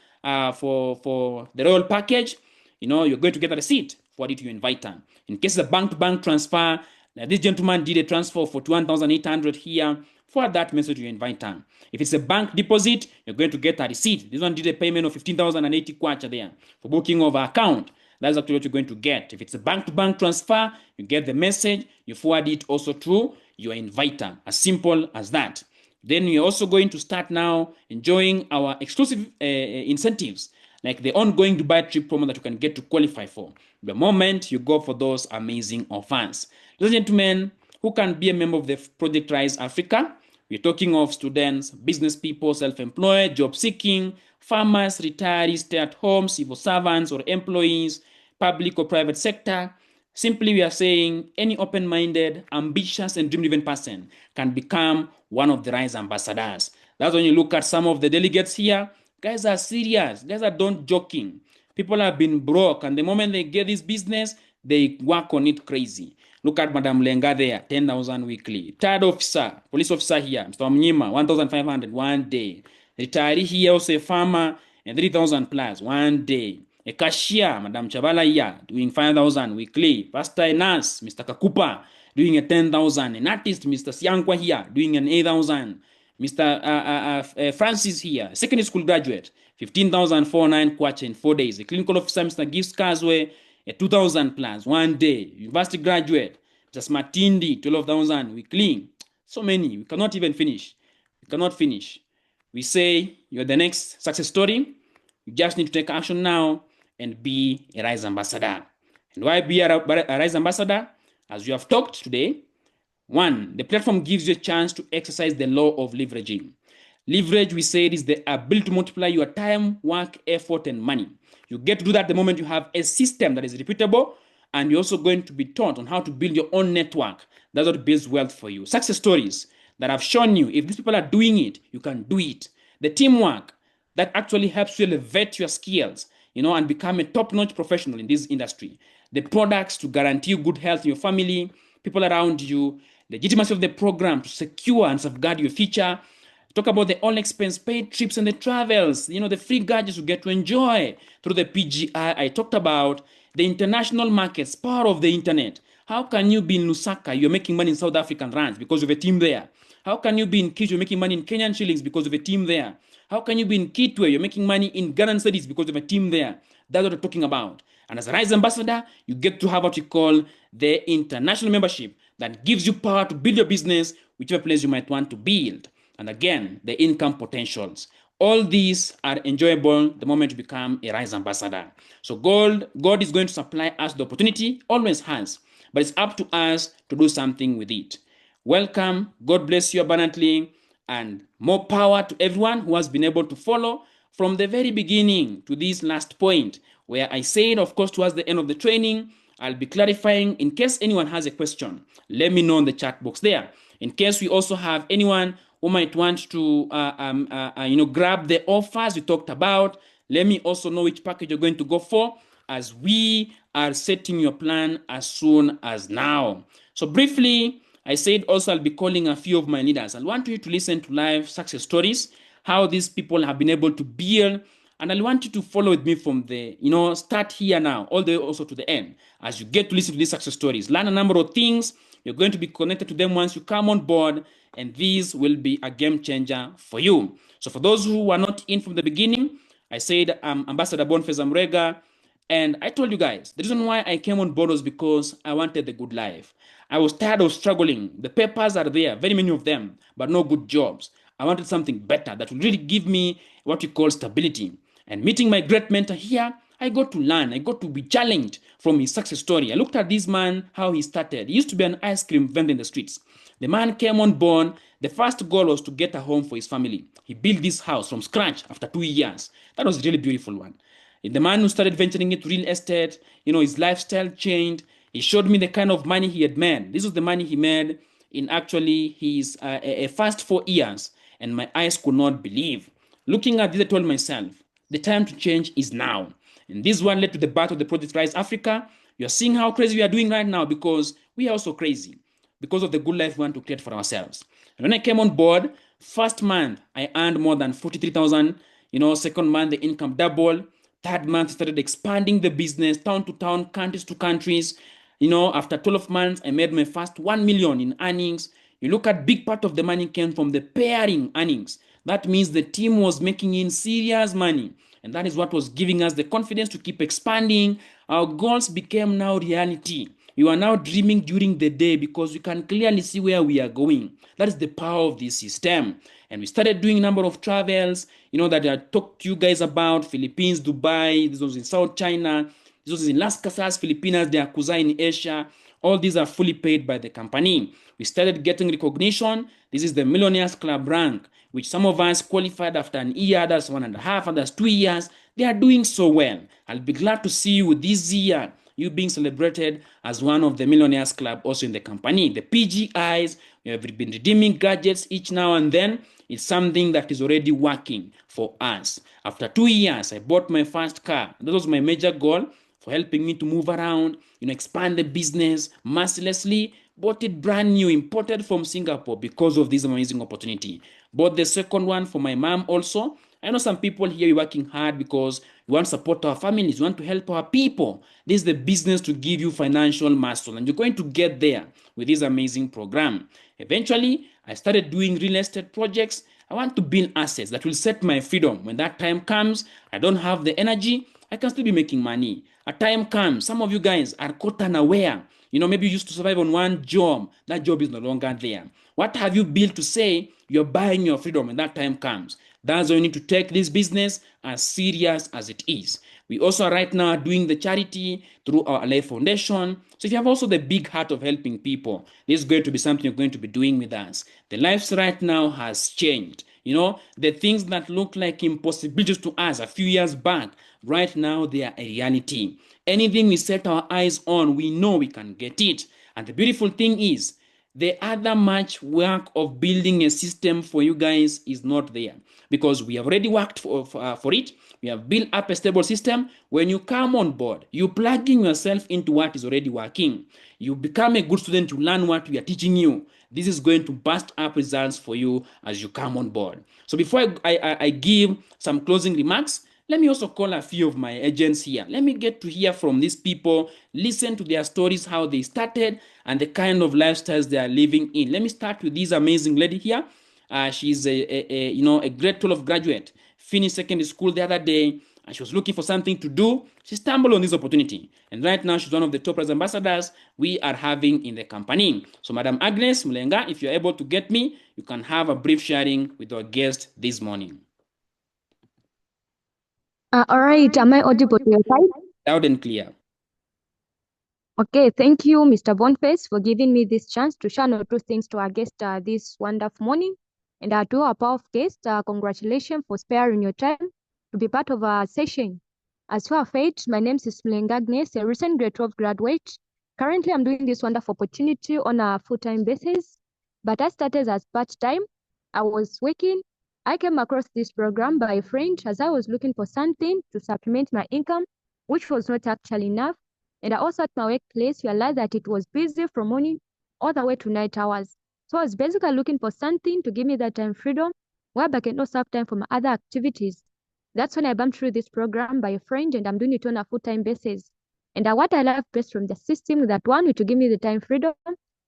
for the royal package, you're going to get a receipt for it to your inviter. In case it's a bank-to-bank transfer, this gentleman did a transfer for 21,800 here. For that message you invite them. If it's a bank deposit, you're going to get a receipt. This one did a payment of 15,080 kwacha there for booking of an account. That's actually what you're going to get. If it's a bank-to-bank transfer, you get the message, you forward it also to your inviter. As simple as that. Then you're also going to start now enjoying our exclusive incentives, like the ongoing Dubai trip promo that you can get to qualify for. The moment you go for those amazing offers. Ladies and gentlemen, who can be a member of the Project Rise Africa? We're talking of students, business people, self-employed, job-seeking, farmers, retirees, stay-at-home, civil servants or employees, public or private sector. Simply, we are saying any open-minded, ambitious, and dream-driven person can become one of the Rise ambassadors. That's when you look at some of the delegates here. Guys are serious. Guys are not joking. People have been broke, and the moment they get this business, they work on it crazy. Look at Madam Lenga there, 10,000 weekly. Third officer, police officer here, Mr. Mnyima, 1,500 one day. Retiree here, also a farmer, and 3,000 plus one day. A cashier, Madam Chavala here, doing 5,000 weekly. Pastor nurse, Mr. Kakupa, doing a 10,000. An artist, Mr. Siankwa here, doing an 8,000. Mr. Francis here, secondary school graduate, 15,409 kwacha in 4 days. A clinical officer, Mr. Gibbs Kazwe, a 2,000 plus one day. University graduate, Mr. Smartindi, 12,000 weekly. So many, we cannot even finish. We cannot finish. We say you're the next success story. You just need to take action now and be a Rise ambassador. And why be a Rise ambassador? As we have talked today, one, the platform gives you a chance to exercise the law of leveraging. Leverage, we said, is the ability to multiply your time, work, effort, and money. You get to do that the moment you have a system that is repeatable, and you're also going to be taught on how to build your own network. That's what builds wealth for you. Success stories that have shown you, if these people are doing it, you can do it. The teamwork that actually helps you elevate your skills, and become a top-notch professional in this industry. The products to guarantee you good health in your family, people around you, the legitimacy of the program to secure and safeguard your future. Talk about the all-expense paid trips and the travels, the free gadgets you get to enjoy through the PGI. I talked about the international markets, power of the internet. How can you be in Lusaka, you're making money in South African rands because of a team there? How can you be in Kitwe, you're making money in Kenyan shillings because of a team there? How can you be in Kitwe, you're making money in Ghanaian cedis because of a team there? That's what we're talking about. And as a Rise ambassador, you get to have what we call the international membership that gives you power to build your business, whichever place you might want to build. And again, the income potentials. All these are enjoyable the moment you become a Rise ambassador. So God is going to supply us the opportunity, always has, but it's up to us to do something with it. Welcome. God bless you abundantly. And more power to everyone who has been able to follow from the very beginning to this last point, where I said, of course, towards the end of the training, I'll be clarifying. In case anyone has a question, let me know in the chat box there. In case we also have anyone who might want to grab the offers we talked about, let me also know which package you're going to go for, as we are setting your plan as soon as now. So briefly, I said also I'll be calling a few of my leaders. I want you to listen to live success stories, how these people have been able to build, and I want you to follow with me from the, start here now, all the way also to the end. As you get to listen to these success stories, learn a number of things. You're going to be connected to them once you come on board, and this will be a game changer for you. So for those who are not in from the beginning, I said I'm Ambassador Boniface Amrega, and I told you guys, the reason why I came on board was because I wanted the good life. I was tired of struggling. The papers are there, very many of them, but no good jobs. I wanted something better that would really give me what we call stability. And meeting my great mentor here, I got to learn. I got to be challenged from his success story. I looked at this man, how he started. He used to be an ice cream vendor in the streets. The man came on board. The first goal was to get a home for his family. He built this house from scratch after 2 years. That was a really beautiful one. The man who started venturing into real estate, his lifestyle changed. He showed me the kind of money he had made. This was the money he made in actually his first 4 years, and my eyes could not believe. Looking at this, I told myself, the time to change is now. And this one led to the birth of the Project Rise Africa. You're seeing how crazy we are doing right now because we are also crazy because of the good life we want to create for ourselves. And when I came on board, first month, I earned more than 43,000. Second month, the income doubled. Third month, started expanding the business, town to town, countries to countries. After 12 months, I made my first 1 million in earnings. You look at big part of the money came from the pairing earnings. That means the team was making in serious money. And that is what was giving us the confidence to keep expanding. Our goals became now reality. We are now dreaming during the day because we can clearly see where we are going. That is the power of this system. And we started doing a number of travels, that I talked to you guys about: Philippines, Dubai, this was in South China, this was in Las Casas, Filipinas, they are Kuza in Asia. All these are fully paid by the company. We started getting recognition. This is the Millionaires Club rank, which some of us qualified after an year, others 1.5, others 2 years. They are doing so well. I'll be glad to see you this year, you being celebrated as one of the Millionaires Club also in the company. The PGIs, we have been redeeming gadgets each now and then. It's something that is already working for us. After 2 years, I bought my first car. That was my major goal for helping me to move around, expand the business mercilessly. Bought it brand new, imported from Singapore because of this amazing opportunity. Bought the second one for my mom also. I know some people here are working hard because we want to support our families, we want to help our people. This is the business to give you financial muscle, and you're going to get there with this amazing program. Eventually, I started doing real estate projects. I want to build assets that will set my freedom. When that time comes, I don't have the energy, I can still be making money. A time comes, some of you guys are caught unaware. Maybe you used to survive on one job. That job is no longer there. What have you built to say you're buying your freedom when that time comes? That's why you need to take this business as serious as it is. We also right now are doing the charity through our Life Foundation. So if you have also the big heart of helping people, this is going to be something you're going to be doing with us. The lives right now has changed. The things that look like impossibilities to us a few years back, right now they are a reality. Anything we set our eyes on, we know we can get it. And the beautiful thing is, the other much work of building a system for you guys is not there, because we have already worked for it. We have built up a stable system. When you come on board, you plug in yourself into what is already working. You become a good student, you learn what we are teaching you. This is going to burst up results for you as you come on board. So before I give some closing remarks, let me also call a few of my agents here. Let me get to hear from these people, listen to their stories, how they started, and the kind of lifestyles they are living in. Let me start with this amazing lady here. She's a grade 12 graduate, finished secondary school the other day, and she was looking for something to do. She stumbled on this opportunity, and right now she's one of the top ambassadors we are having in the company. So Madam Agnes Mulenga, if you're able to get me, you can have a brief sharing with our guest this morning. All right, am I audible to your side? Loud and clear. Okay, thank you, Mr. Boniface, for giving me this chance to share 2 things to our guest this wonderful morning. And to our powerful guest, congratulations for sparing your time to be part of our session. As for our fate, my name is Mlenga Agnes, a recent grade 12 graduate. Currently, I'm doing this wonderful opportunity on a full-time basis, but I started as part-time. I was working. I came across this program by a friend as I was looking for something to supplement my income, which was not actually enough. And I also at my workplace realized that it was busy from morning all the way to night hours. So I was basically looking for something to give me that time freedom, whereby I can also have time for my other activities. That's when I bumped through this program by a friend, and I'm doing it on a full-time basis. And what I love best from the system, that one, to give me the time freedom,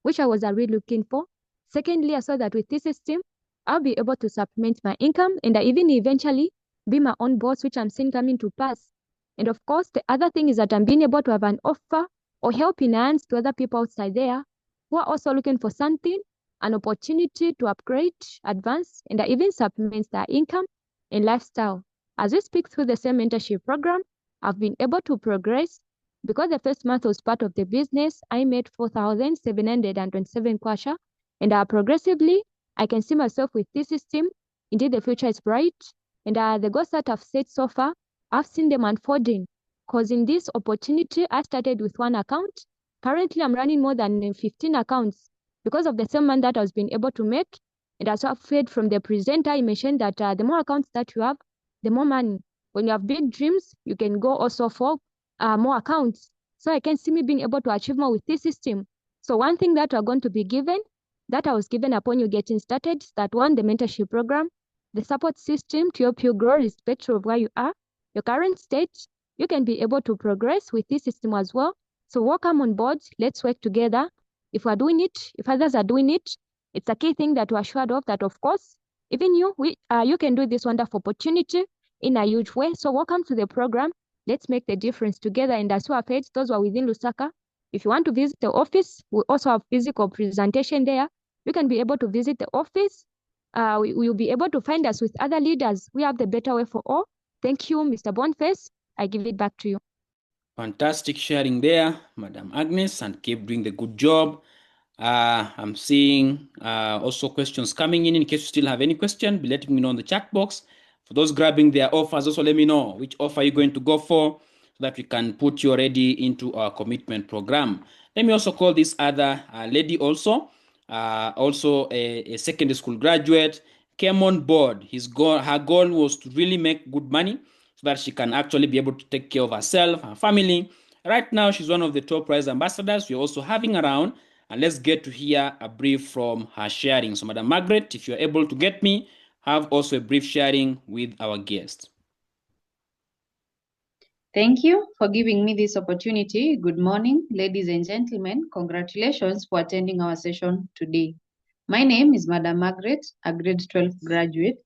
which I was really looking for. Secondly, I saw that with this system, I'll be able to supplement my income and I even eventually be my own boss, which I'm seeing coming to pass. And of course, the other thing is that I'm being able to have an offer or help in hands to other people outside there who are also looking for something, an opportunity to upgrade, advance, and even supplement their income and lifestyle. As we speak through the same mentorship program, I've been able to progress. Because the first month was part of the business, I made 4,727 kwasha, and progressively, I can see myself with this system. Indeed, the future is bright, and the goals that I've set so far, I've seen them unfolding. Because in this opportunity, I started with one account. Currently, I'm running more than 15 accounts because of the same money that I was being able to make. And as I've heard from the presenter, he mentioned that the more accounts that you have, the more money. When you have big dreams, you can go also for more accounts. So I can see me being able to achieve more with this system. So one thing that we're going to be given, that I was given upon you getting started, is that one, the mentorship program, the support system to help you grow irrespective of where you are, your current state, you can be able to progress with this system as well. So welcome on board. Let's work together. If we're doing it, if others are doing it, it's a key thing that we're assured of that, of course, even you can do this wonderful opportunity in a huge way. So welcome to the program. Let's make the difference together. And as we have heard, those who are within Lusaka, if you want to visit the office, we also have physical presentation there. You can be able to visit the office. We will be able to find us with other leaders. We have the better way for all. Thank you, Mr. Boniface. I give it back to you. Fantastic sharing there, Madam Agnes, and keep doing the good job. I'm seeing also questions coming in. In case you still have any question, be letting me know in the chat box. For those grabbing their offers, also let me know which offer you're going to go for so that we can put you already into our commitment program. Let me also call this other lady also a secondary school graduate, came on board. Her goal was to really make good money so that she can actually be able to take care of herself, her family. Right now, she's one of the top prize ambassadors we're also having around, and let's get to hear a brief from her sharing. So, Madam Margaret, if you're able to get me, have also a brief sharing with our guest. Thank you for giving me this opportunity. Good morning, ladies and gentlemen. Congratulations for attending our session today. My name is Madam Margaret, a grade 12 graduate.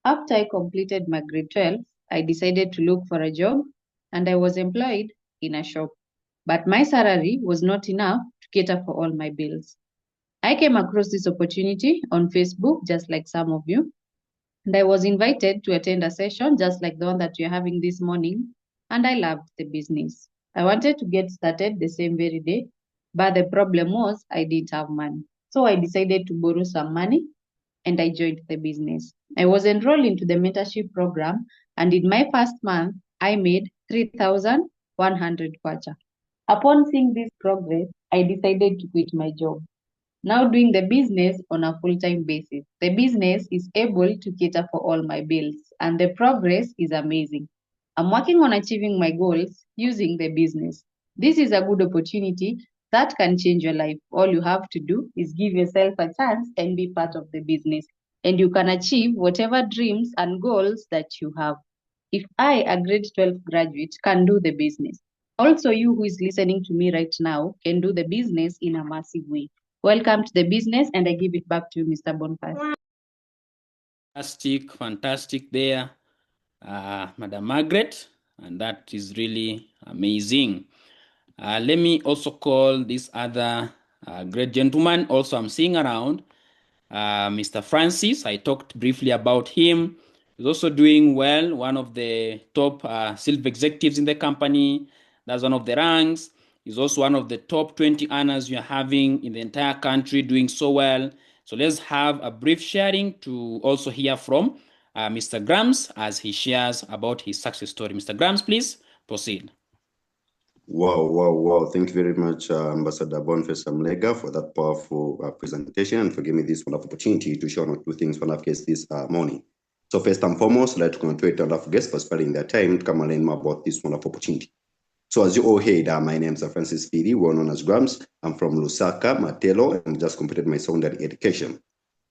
After I completed my grade 12, I decided to look for a job and I was employed in a shop. But my salary was not enough to cater for all my bills. I came across this opportunity on Facebook, just like some of you, and I was invited to attend a session just like the one that you're having this morning, and I loved the business. I wanted to get started the same very day, but the problem was I didn't have money. So I decided to borrow some money and I joined the business. I was enrolled into the mentorship program, and in my first month, I made 3,100 kwacha. Upon seeing this progress, I decided to quit my job. Now doing the business on a full-time basis. The business is able to cater for all my bills and the progress is amazing. I'm working on achieving my goals using the business. This is a good opportunity that can change your life. All you have to do is give yourself a chance and be part of the business, and you can achieve whatever dreams and goals that you have. If I, a grade 12 graduate, can do the business, also you who is listening to me right now can do the business in a massive way. Welcome to the business, and I give it back to you, Mr. Boniface. Fantastic there, Madam Margaret, and that is really amazing. Let me also call this other great gentleman, also I'm seeing around, Mr. Francis. I talked briefly about him. He's also doing well, one of the top silver executives in the company. That's one of the ranks. He's also one of the top 20 earners you're having in the entire country, doing so well. So let's have a brief sharing to also hear from Mr. Grams as he shares about his success story. Mr. Grams, please proceed. Wow. Thank you very much, Ambassador Boniface Amlega, for that powerful presentation and for giving me this wonderful opportunity to share on 2 things for our guests this morning. So first and foremost, I'd like to congratulate all of guests for spending their time to come and learn more about this wonderful opportunity. So as you all heard, my name is Francis Fidi, well known as Grams. I'm from Lusaka, Matelo, and just completed my secondary education.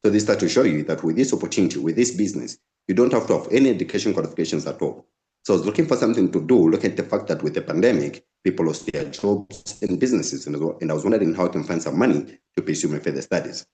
So this start to show you that with this opportunity, with this business, you don't have to have any education qualifications at all. So I was looking for something to do, look at the fact that with the pandemic, people lost their jobs and businesses, and I was wondering how I can find some money to pursue my further studies.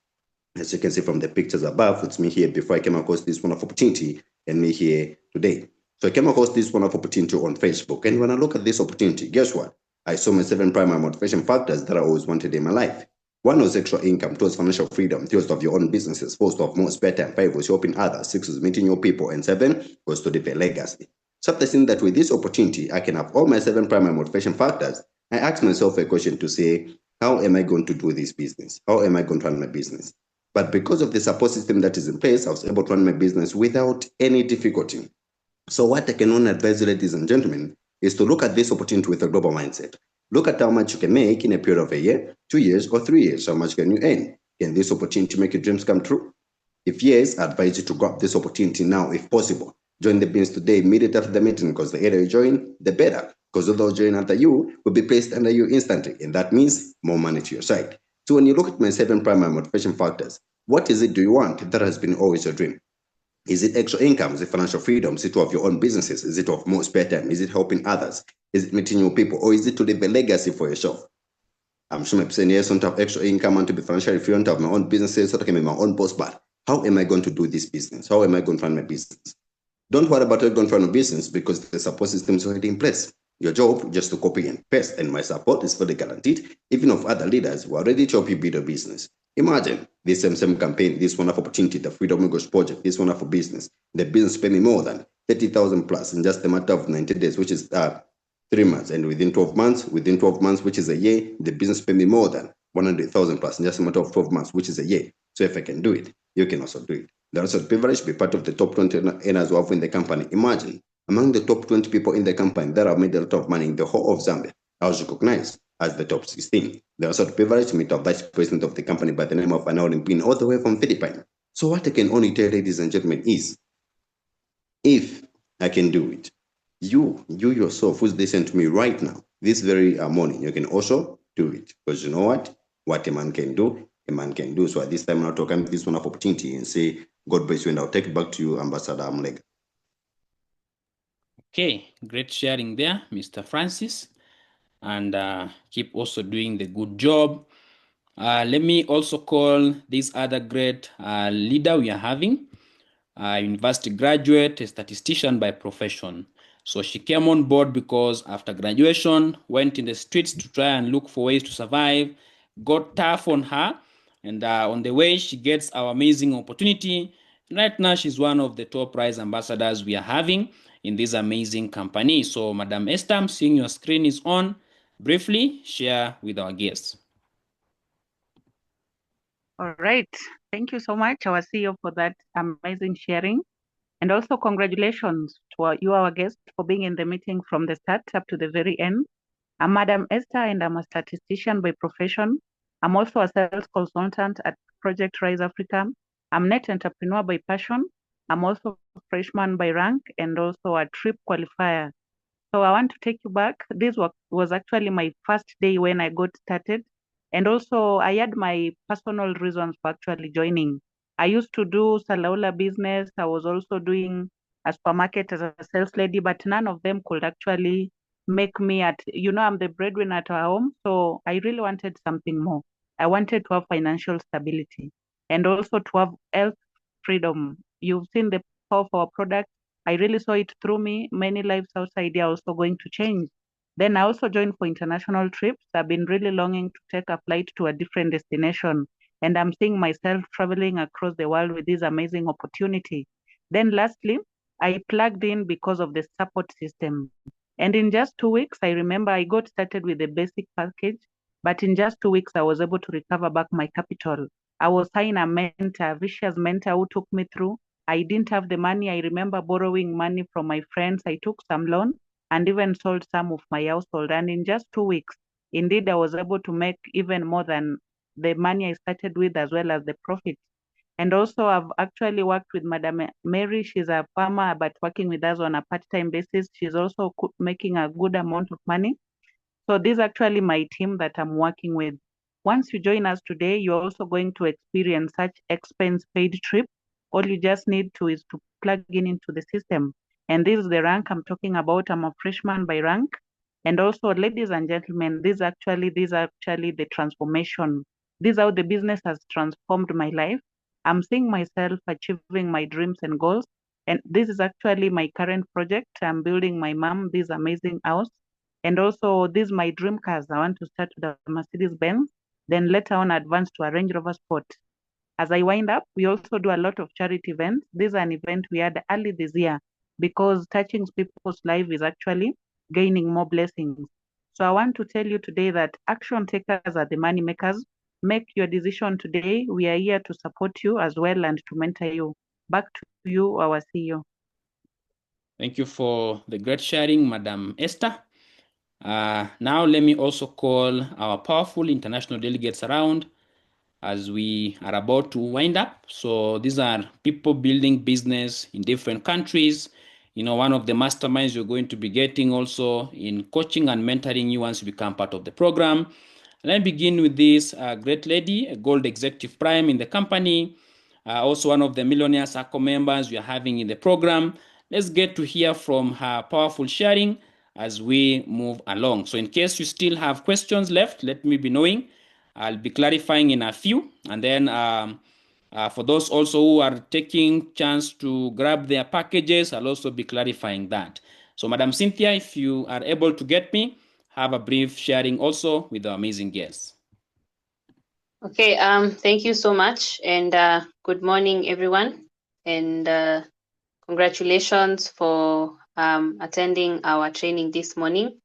As you can see from the pictures above, it's me here before I came across this wonderful opportunity and me here today. So I came across this wonderful opportunity on Facebook. And when I look at this opportunity, guess what? I saw my 7 primary motivation factors that I always wanted in my life. 1 was extra income, 2 was financial freedom, 3 was to have your own businesses, 4 was to have more spare time, 5 was helping others, 6 was meeting new people, and 7 was to leave a legacy. So after seeing that with this opportunity, I can have all my 7 primary motivation factors, I asked myself a question to say, how am I going to do this business? How am I going to run my business? But because of the support system that is in place, I was able to run my business without any difficulty. So what I can only advise you, ladies and gentlemen, is to look at this opportunity with a global mindset. Look at how much you can make in a period of a year, 2 years, or 3 years. How much can you earn? Can this opportunity make your dreams come true? If yes, I advise you to grab this opportunity now if possible. Join the business today, immediately after the meeting, because the earlier you join, the better. Because those join under you will be placed under you instantly, and that means more money to your side. So when you look at my 7 primary motivation factors, what is it do you want that has been always your dream? Is it extra income? Is it financial freedom? Is it to have your own businesses? Is it to have more spare time? Is it helping others? Is it meeting new people? Or is it to leave a legacy for yourself? I'm sure my saying yes, I want to have extra income and to be financially free, I want to have my own businesses so that I can be my own boss. But how am I going to do this business? How am I going to run my business? Don't worry about how you're going to run a business because the support system is already in place. Your job just to copy and paste, and my support is fully guaranteed, even of other leaders who are ready to help you build a business. Imagine this same campaign, this wonderful opportunity, the Freedom Amigos project, this wonderful business. The business pay me more than 30,000 plus in just a matter of 90 days, which is 3 months. And within 12 months, which is a year, the business pay me more than 100,000 plus in just a matter of 12 months, which is a year. So if I can do it, you can also do it. The also privilege be part of the top 20 earners who have in the company. Imagine among the top 20 people in the company that have made a lot of money in the whole of Zambia, I was recognized as the top 16. The also privilege to meet the vice president of the company by the name of Anaud Mpin, all the way from Philippines. So what I can only tell ladies and gentlemen is, if I can do it, you yourself who's listening to me right now, this very morning, you can also do it. Because you know what a man can do, a man can do. So at this time, I'll talk about this wonderful opportunity and say, God bless you, and I'll take it back to you, Ambassador Amlega. Okay, great sharing there, Mr. Francis, and keep also doing the good job. Let me also call this other great leader we are having, a university graduate, a statistician by profession. So she came on board because after graduation, went in the streets to try and look for ways to survive, got tough on her, and on the way, she gets our amazing opportunity. Right now, she's one of the top prize ambassadors we are having in this amazing company. So, Madam Esther, I'm seeing your screen is on. Briefly, share with our guests. All right. Thank you so much, our CEO, for that amazing sharing. And also congratulations to you, our guest, for being in the meeting from the start up to the very end. I'm Madam Esther, and I'm a statistician by profession. I'm also a sales consultant at Project Rise Africa. I'm net entrepreneur by passion. I'm also a freshman by rank and also a trip qualifier. So I want to take you back. This was actually my first day when I got started. And also I had my personal reasons for actually joining. I used to do Salaula business. I was also doing a supermarket as a sales lady, but none of them could actually make me I'm the breadwinner at our home. So I really wanted something more. I wanted to have financial stability and also to have health freedom. You've seen the power of our product. I really saw it through me. Many lives outside are also going to change. Then I also joined for international trips. I've been really longing to take a flight to a different destination. And I'm seeing myself traveling across the world with this amazing opportunity. Then lastly, I plugged in because of the support system. And in just 2 weeks, I remember I got started with the basic package, but in just 2 weeks, I was able to recover back my capital. I was assigned a mentor, a vicious mentor who took me through. I didn't have the money. I remember borrowing money from my friends. I took some loan and even sold some of my household. And in just 2 weeks, indeed, I was able to make even more than the money I started with, as well as the profit. And also, I've actually worked with Madam Mary. She's a farmer, but working with us on a part-time basis. She's also making a good amount of money. So this is actually my team that I'm working with. Once you join us today, you're also going to experience such expense-paid trip. All you just need to is to plug into the system. And this is the rank I'm talking about. I'm a freshman by rank. And also, ladies and gentlemen, this is actually the transformation. This is how the business has transformed my life. I'm seeing myself achieving my dreams and goals. And this is actually my current project. I'm building my mom this amazing house. And also, this is my dream cars. I want to start with a Mercedes Benz, then later on advance to a Range Rover Sport. As I wind up, we also do a lot of charity events. This is an event we had early this year because touching people's life is actually gaining more blessings. So I want to tell you today that action takers are the money makers. Make your decision today. We are here to support you as well and to mentor you. Back to you, our CEO. Thank you for the great sharing, Madam Esther. Now let me also call our powerful international delegates around as we are about to wind up. So these are people building business in different countries. You know, one of the masterminds you're going to be getting also in coaching and mentoring you once you become part of the program. Let me begin with this great lady, a gold executive prime in the company, also one of the Millionaire Circle members we are having in the program. Let's get to hear from her powerful sharing as we move along. So in case you still have questions left, let me be knowing. I'll be clarifying in a few. And then for those also who are taking chance to grab their packages, I'll also be clarifying that. So Madam Cynthia, if you are able to get me, have a brief sharing also with our amazing guests. Okay, thank you so much, and good morning, everyone, and congratulations for attending our training this morning.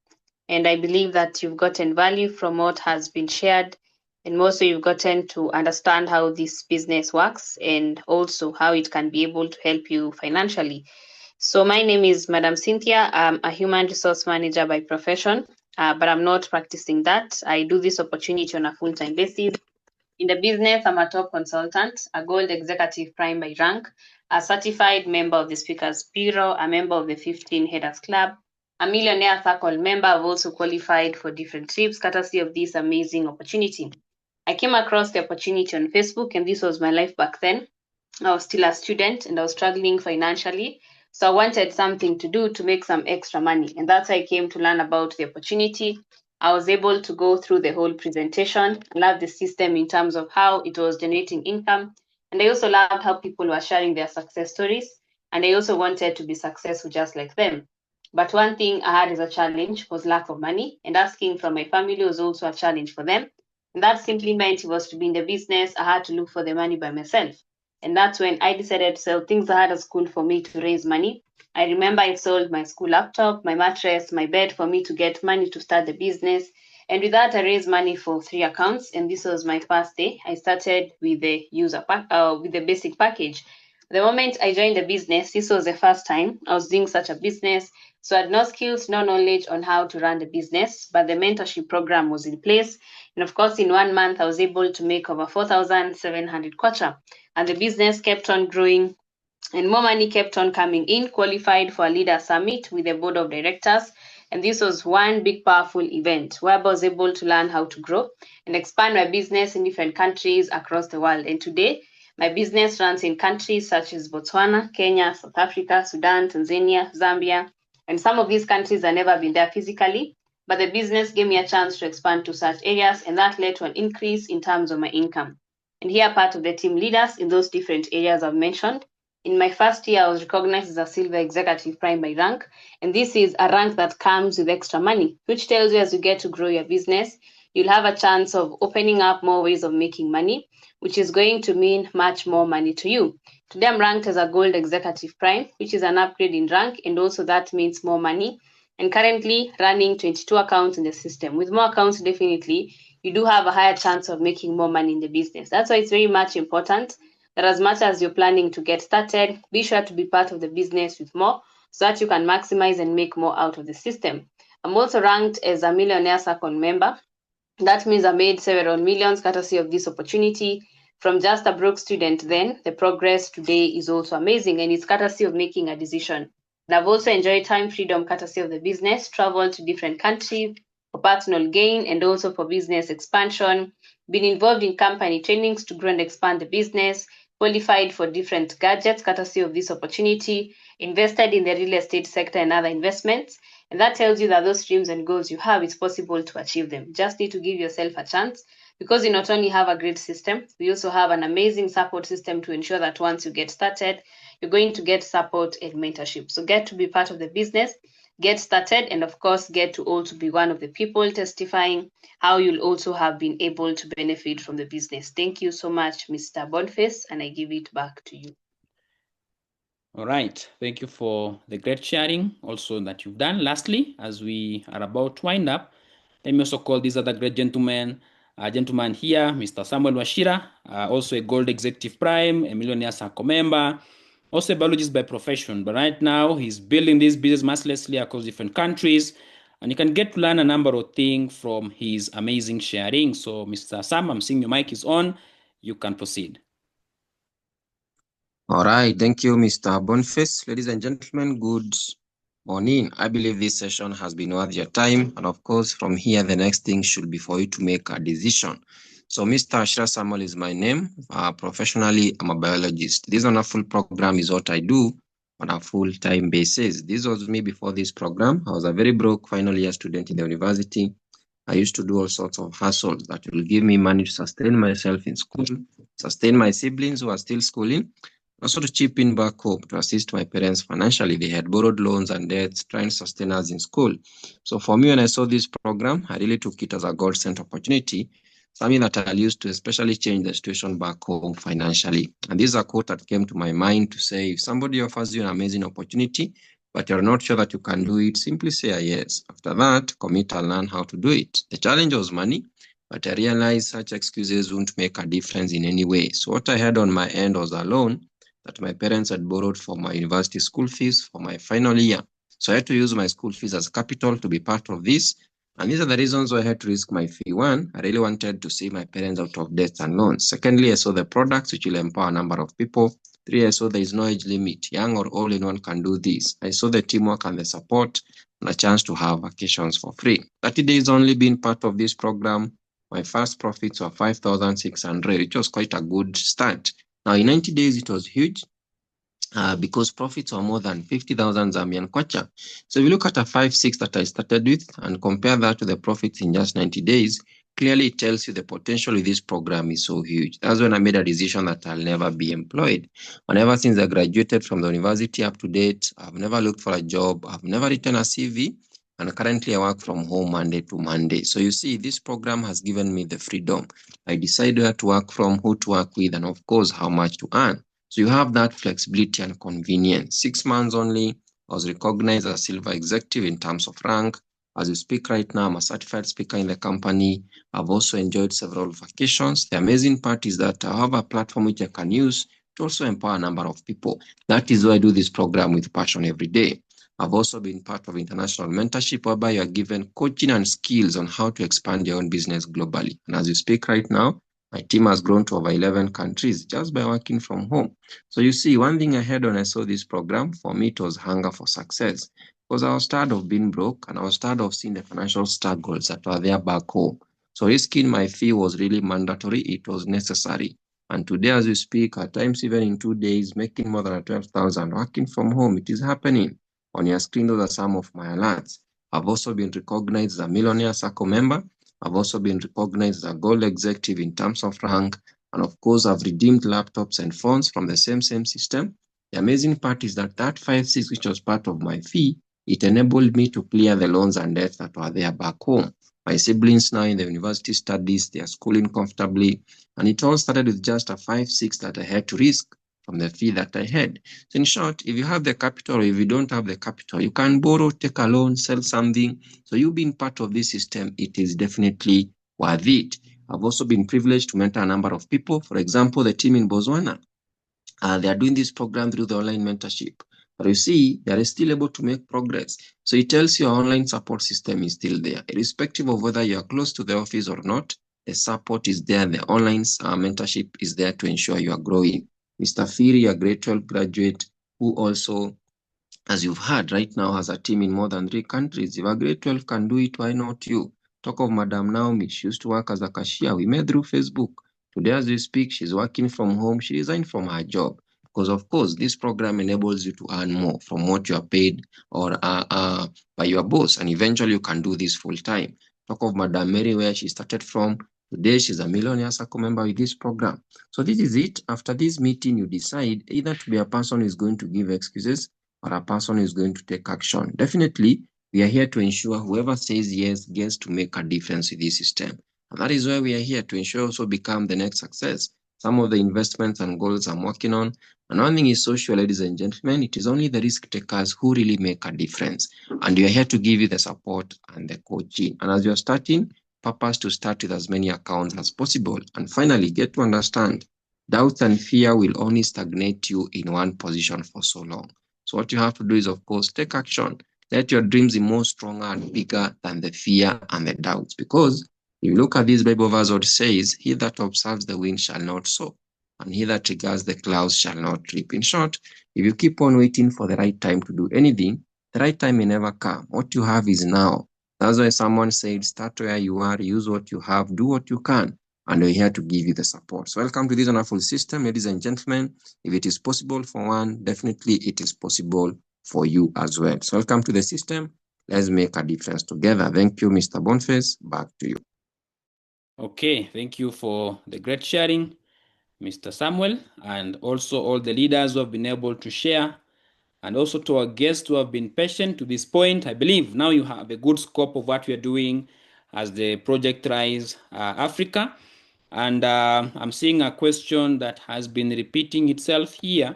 And I believe that you've gotten value from what has been shared, and also you've gotten to understand how this business works and also how it can be able to help you financially. So my name is Madam Cynthia. I'm a human resource manager by profession, but I'm not practicing that. I do this opportunity on a full-time basis. In the business, I'm a top consultant, a gold executive prime by rank, a certified member of the Speakers Bureau, a member of the 15 Headers Club, a Millionaire Circle member. I've also qualified for different trips courtesy of this amazing opportunity. I came across the opportunity on Facebook, and this was my life back then. I was still a student and I was struggling financially. So I wanted something to do to make some extra money. And that's how I came to learn about the opportunity. I was able to go through the whole presentation. I loved the system in terms of how it was generating income. And I also loved how people were sharing their success stories. And I also wanted to be successful just like them. But one thing I had as a challenge was lack of money. And asking from my family was also a challenge for them. And that simply meant it was to be in the business, I had to look for the money by myself. And that's when I decided to sell things I had at school for me to raise money. I remember I sold my school laptop, my mattress, my bed for me to get money to start the business. And with that, I raised money for 3 accounts. And this was my first day. I started with the with the basic package. The moment I joined the business, this was the first time I was doing such a business. So I had no skills, no knowledge on how to run the business, but the mentorship program was in place. And of course, in 1 month, I was able to make over 4,700 kwacha. And the business kept on growing and more money kept on coming in, qualified for a leader summit with the board of directors. And this was one big, powerful event where I was able to learn how to grow and expand my business in different countries across the world. And today, my business runs in countries such as Botswana, Kenya, South Africa, Sudan, Tanzania, Zambia. And some of these countries I've never been there physically, but the business gave me a chance to expand to such areas, and that led to an increase in terms of my income. And here are part of the team leaders in those different areas I've mentioned. In my first year, I was recognized as a silver executive prime by rank. And this is a rank that comes with extra money, which tells you as you get to grow your business, you'll have a chance of opening up more ways of making money, which is going to mean much more money to you. Today, I'm ranked as a gold executive prime, which is an upgrade in rank. And also that means more money. And currently running 22 accounts in the system. With more accounts, definitely, you do have a higher chance of making more money in the business. That's why it's very much important that as much as you're planning to get started, be sure to be part of the business with more so that you can maximize and make more out of the system. I'm also ranked as a Millionaire Circle member. That means I made several millions courtesy of this opportunity. From just a broke student then, the progress today is also amazing, and it's courtesy of making a decision. And I've also enjoyed time freedom courtesy of the business, traveled to different countries for personal gain and also for business expansion, been involved in company trainings to grow and expand the business, qualified for different gadgets courtesy of this opportunity, invested in the real estate sector and other investments. And that tells you that those dreams and goals you have, it's possible to achieve them. Just need to give yourself a chance, because you not only have a great system, we also have an amazing support system to ensure that once you get started, you're going to get support and mentorship. So get to be part of the business, get started, and of course, get to also be one of the people testifying how you'll also have been able to benefit from the business. Thank you so much, Mr. Boniface, and I give it back to you. All right. Thank you for the great sharing also that you've done. Lastly, as we are about to wind up, let me also call these other great gentlemen. Gentleman here, Mr. Samuel Washira, also a Gold Executive Prime, a Millionaire Circle member, also a biologist by profession. But right now, he's building this business mercilessly across different countries. And you can get to learn a number of things from his amazing sharing. So, Mr. Sam, I'm seeing your mic is on. You can proceed. All right, thank you, Mr. Boniface. Ladies and gentlemen, good morning. I believe this session has been worth your time. And of course, from here, the next thing should be for you to make a decision. So Mr. Ashra Samuel is my name. Professionally, I'm a biologist. This wonderful program is what I do on a full-time basis. This was me before this program. I was a very broke final year student in the university. I used to do all sorts of hustles that will give me money to sustain myself in school, sustain my siblings who are still schooling, also to chip in back home to assist my parents financially. They had borrowed loans and debts trying to sustain us in school. So for me, when I saw this program, I really took it as a godsend opportunity, something that I'll use to especially change the situation back home financially. And this is a quote that came to my mind to say, if somebody offers you an amazing opportunity, but you're not sure that you can do it, simply say a yes. After that, commit and learn how to do it. The challenge was money, but I realized such excuses won't make a difference in any way. So what I had on my end was a loan that my parents had borrowed for my university school fees for my final year. So I had to use my school fees as capital to be part of this. And these are the reasons why I had to risk my fee. One, I really wanted to see my parents out of debts and loans. Secondly, I saw the products which will empower a number of people. Three, I saw there is no age limit. Young or old, anyone can do this. I saw the teamwork and the support and a chance to have vacations for free. 30 days only being part of this program. My first profits were 5,600, which was quite a good start. Now, in 90 days, it was huge because profits were more than 50,000 Zambian kwacha. So if you look at a 5-6 that I started with and compare that to the profits in just 90 days, clearly it tells you the potential of this program is so huge. That's when I made a decision that I'll never be employed. And ever since I graduated from the university up to date, I've never looked for a job. I've never written a CV. And currently I work from home Monday to Monday. So you see, this program has given me the freedom. I decide where to work from, who to work with, and of course, how much to earn. So you have that flexibility and convenience. 6 months only, I was recognized as a silver executive in terms of rank. As we speak right now, I'm a certified speaker in the company. I've also enjoyed several vacations. The amazing part is that I have a platform which I can use to also empower a number of people. That is why I do this program with passion every day. I've also been part of international mentorship, whereby you are given coaching and skills on how to expand your own business globally. And as we speak right now, my team has grown to over 11 countries just by working from home. So you see, one thing I had when I saw this program, for me, it was hunger for success. Because I was tired of being broke and I was tired of seeing the financial struggles that were there back home. So risking my fee was really mandatory. It was necessary. And today, as we speak, at times even in 2 days, making more than 12,000, working from home, it is happening. On your screen, those are some of my alerts. I've also been recognized as a Millionaire Circle member. I've also been recognized as a Gold Executive in terms of rank. And of course, I've redeemed laptops and phones from the same system. The amazing part is that 5-6, which was part of my fee, it enabled me to clear the loans and debts that were there back home. My siblings now in the university studies, they are schooling comfortably. And it all started with just a 5-6 that I had to risk from the fee that I had. So in short, if you have the capital or if you don't have the capital, you can borrow, take a loan, sell something. So you being part of this system, it is definitely worth it. I've also been privileged to mentor a number of people. For example, the team in Botswana, they are doing this program through the online mentorship. But you see, they are still able to make progress. So it tells you our online support system is still there. Irrespective of whether you are close to the office or not, the support is there. The online mentorship is there to ensure you are growing. Mr. Firi, a grade 12 graduate who also, as you've heard, right now has a team in more than 3 countries. If a grade 12 can do it, why not you? Talk of Madam Naomi. She used to work as a cashier. We met through Facebook. Today, as we speak, she's working from home. She resigned from her job because, of course, this program enables you to earn more from what you are paid or by your boss, and eventually you can do this full time. Talk of Madam Mary, where she started from. Today, she's a Millionaire Circle member with this program. So this is it. After this meeting, you decide either to be a person who is going to give excuses or a person who is going to take action. Definitely, we are here to ensure whoever says yes gets to make a difference in this system. And that is why we are here to ensure also become the next success. Some of the investments and goals I'm working on. And one thing is social, ladies and gentlemen, it is only the risk takers who really make a difference. And we are here to give you the support and the coaching. And as you are starting, purpose to start with as many accounts as possible. And finally, get to understand, doubts and fear will only stagnate you in one position for so long. So what you have to do is, of course, take action. Let your dreams be more stronger and bigger than the fear and the doubts. Because if you look at this Bible verse, what it says, he that observes the wind shall not sow, and he that regards the clouds shall not reap. In short, if you keep on waiting for the right time to do anything, the right time may never come. What you have is now. That's why someone said, start where you are, use what you have, do what you can, and we're here to give you the support. So welcome to this wonderful system, ladies and gentlemen. If it is possible for one, definitely it is possible for you as well. So welcome to the system. Let's make a difference together. Thank you, Mr. Boniface. Back to you. Okay, thank you for the great sharing, Mr. Samuel, and also all the leaders who have been able to share, and also to our guests who have been patient to this point. I believe now you have a good scope of what we are doing as the Project Rise Africa. And I'm seeing a question that has been repeating itself here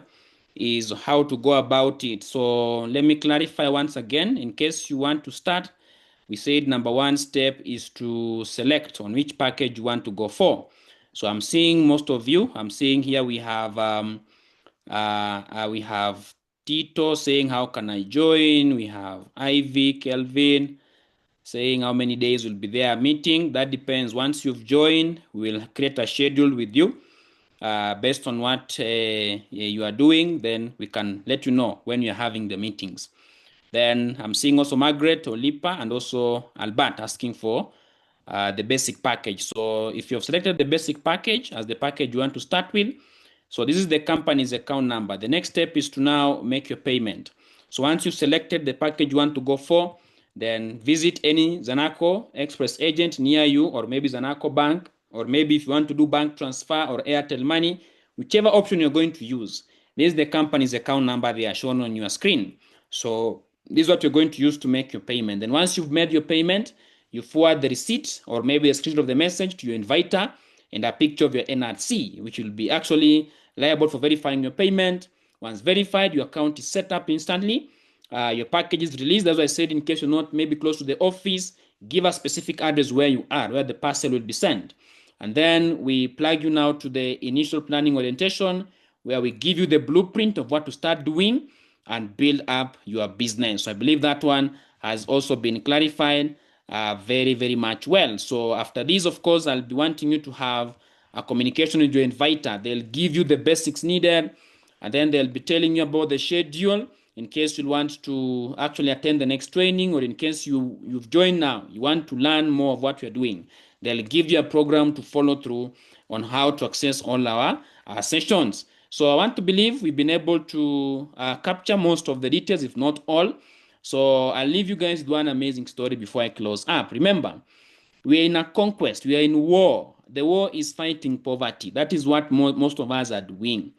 is how to go about it. So let me clarify once again, in case you want to start. We said number 1 step is to select on which package you want to go for. So I'm seeing most of you. I'm seeing here we have Tito saying how can I join. We have Ivy, Kelvin saying how many days will be there meeting. That depends. Once you've joined, we'll create a schedule with you based on what you are doing. Then we can let you know when you're having the meetings. Then I'm seeing also Margaret, Olipa, and also Albert asking for the basic package. So if you've selected the basic package as the package you want to start with, so this is the company's account number. The next step is to now make your payment. So once you've selected the package you want to go for, then visit any Zanaco Express agent near you, or maybe Zanaco Bank, or maybe if you want to do bank transfer or Airtel Money, whichever option you're going to use. This is the company's account number they are shown on your screen. So this is what you're going to use to make your payment. Then once you've made your payment, you forward the receipt or maybe a screenshot of the message to your inviter and a picture of your NRC, which will be actually liable for verifying your payment. Once verified, your account is set up instantly. Your package is released. As I said, in case you're not maybe close to the office, give a specific address where you are, where the parcel will be sent. And then we plug you now to the initial planning orientation, where we give you the blueprint of what to start doing and build up your business. So I believe that one has also been clarified very, very much well. So after this, of course, I'll be wanting you to have a communication with your inviter. They'll give you the basics needed, and then they'll be telling you about the schedule in case you want to actually attend the next training, or in case you've joined now, you want to learn more of what we're doing. They'll give you a program to follow through on how to access all our sessions. So I want to believe we've been able to capture most of the details, if not all. So I'll leave you guys with one amazing story before I close up. Remember, we are in a conquest. We are in war. The war is fighting poverty. That is what most of us are doing.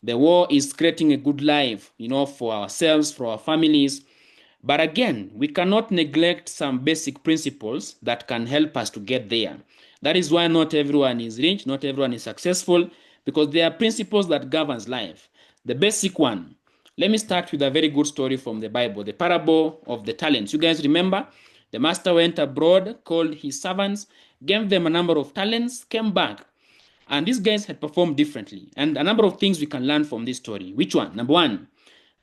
The war is creating a good life, for ourselves, for our families. But again, we cannot neglect some basic principles that can help us to get there. That is why not everyone is rich, not everyone is successful, because there are principles that governs life. The basic one, let me start with a very good story from the Bible, the parable of the talents. You guys remember? The master went abroad, called his servants, gave them a number of talents, came back. And these guys had performed differently. And a number of things we can learn from this story. Which one? Number one,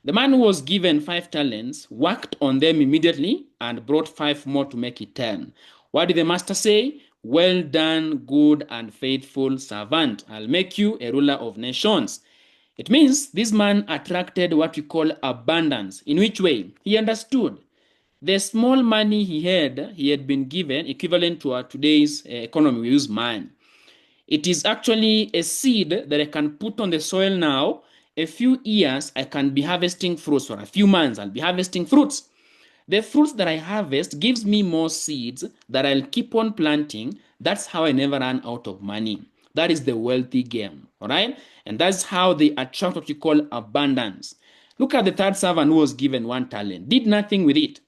the man who was given 5 talents worked on them immediately and brought 5 more to make it 10. What did the master say? Well done, good and faithful servant. I'll make you a ruler of nations. It means this man attracted what we call abundance. In which way? He understood the small money he had been given, equivalent to our today's economy, we use man. It is actually a seed that I can put on the soil now. A few years, I can be harvesting fruits, or a few months, I'll be harvesting fruits. The fruits that I harvest gives me more seeds that I'll keep on planting. That's how I never run out of money. That is the wealthy game, all right? And that's how they attract what you call abundance. Look at the third servant who was given 1 talent, did nothing with it.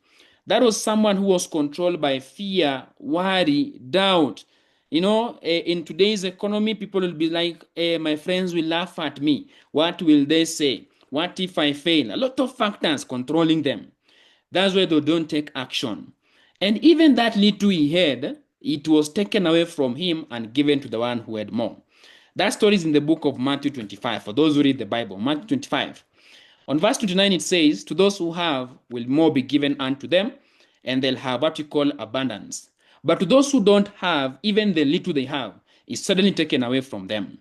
That was someone who was controlled by fear, worry, doubt. You know, in today's economy, people will be like, my friends will laugh at me. What will they say? What if I fail? A lot of factors controlling them. That's why they don't take action. And even that little he had, it was taken away from him and given to the one who had more. That story is in the book of Matthew 25, for those who read the Bible, Matthew 25. On verse 29, it says, to those who have, will more be given unto them, and they'll have what you call abundance. But to those who don't have, even the little they have is suddenly taken away from them.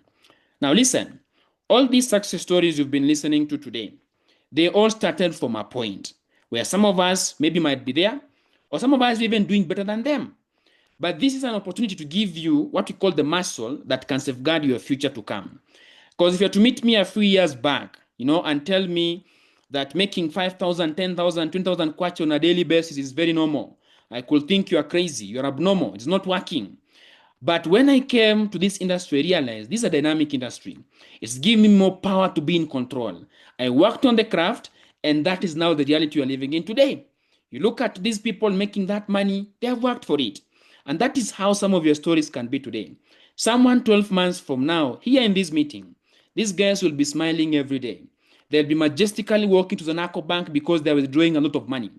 Now listen, all these success stories you've been listening to today, they all started from a point where some of us maybe might be there, or some of us even doing better than them. But this is an opportunity to give you what we call the muscle that can safeguard your future to come. Because if you're to meet me a few years back, you know, and tell me that making 5,000, 10,000, 20,000 kwacha on a daily basis is very normal, I could think you are crazy, you're abnormal, it's not working. But when I came to this industry, I realized this is a dynamic industry. It's giving me more power to be in control. I worked on the craft, and that is now the reality you are living in today. You look at these people making that money, they have worked for it. And that is how some of your stories can be today. Someone 12 months from now, here in this meeting, these guys will be smiling every day. They'll be majestically walking to the narco bank because they're withdrawing a lot of money.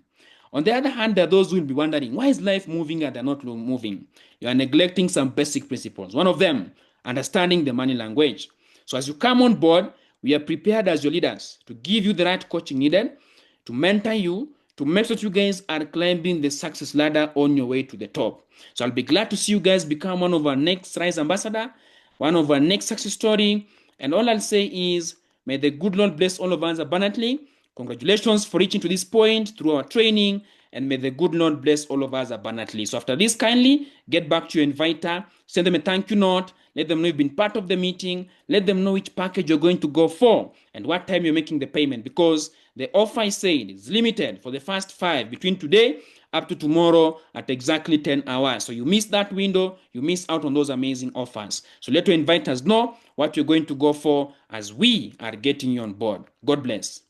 On the other hand, there are those who will be wondering, why is life moving and they're not moving? You are neglecting some basic principles. One of them, understanding the money language. So as you come on board, we are prepared as your leaders to give you the right coaching needed, to mentor you, to make sure you guys are climbing the success ladder on your way to the top. So I'll be glad to see you guys become one of our next Rise Ambassador, one of our next success story. And all I'll say is, may the good Lord bless all of us abundantly. Congratulations for reaching to this point through our training, and may the good Lord bless all of us abundantly. So after this, kindly get back to your inviter, send them a thank you note, let them know you've been part of the meeting, let them know which package you're going to go for and what time you're making the payment, because the offer I said is limited for the first 5 between today up to tomorrow at exactly 10 hours. So you miss that window, you miss out on those amazing offers. So let your inviters know what you're going to go for as we are getting you on board. God bless.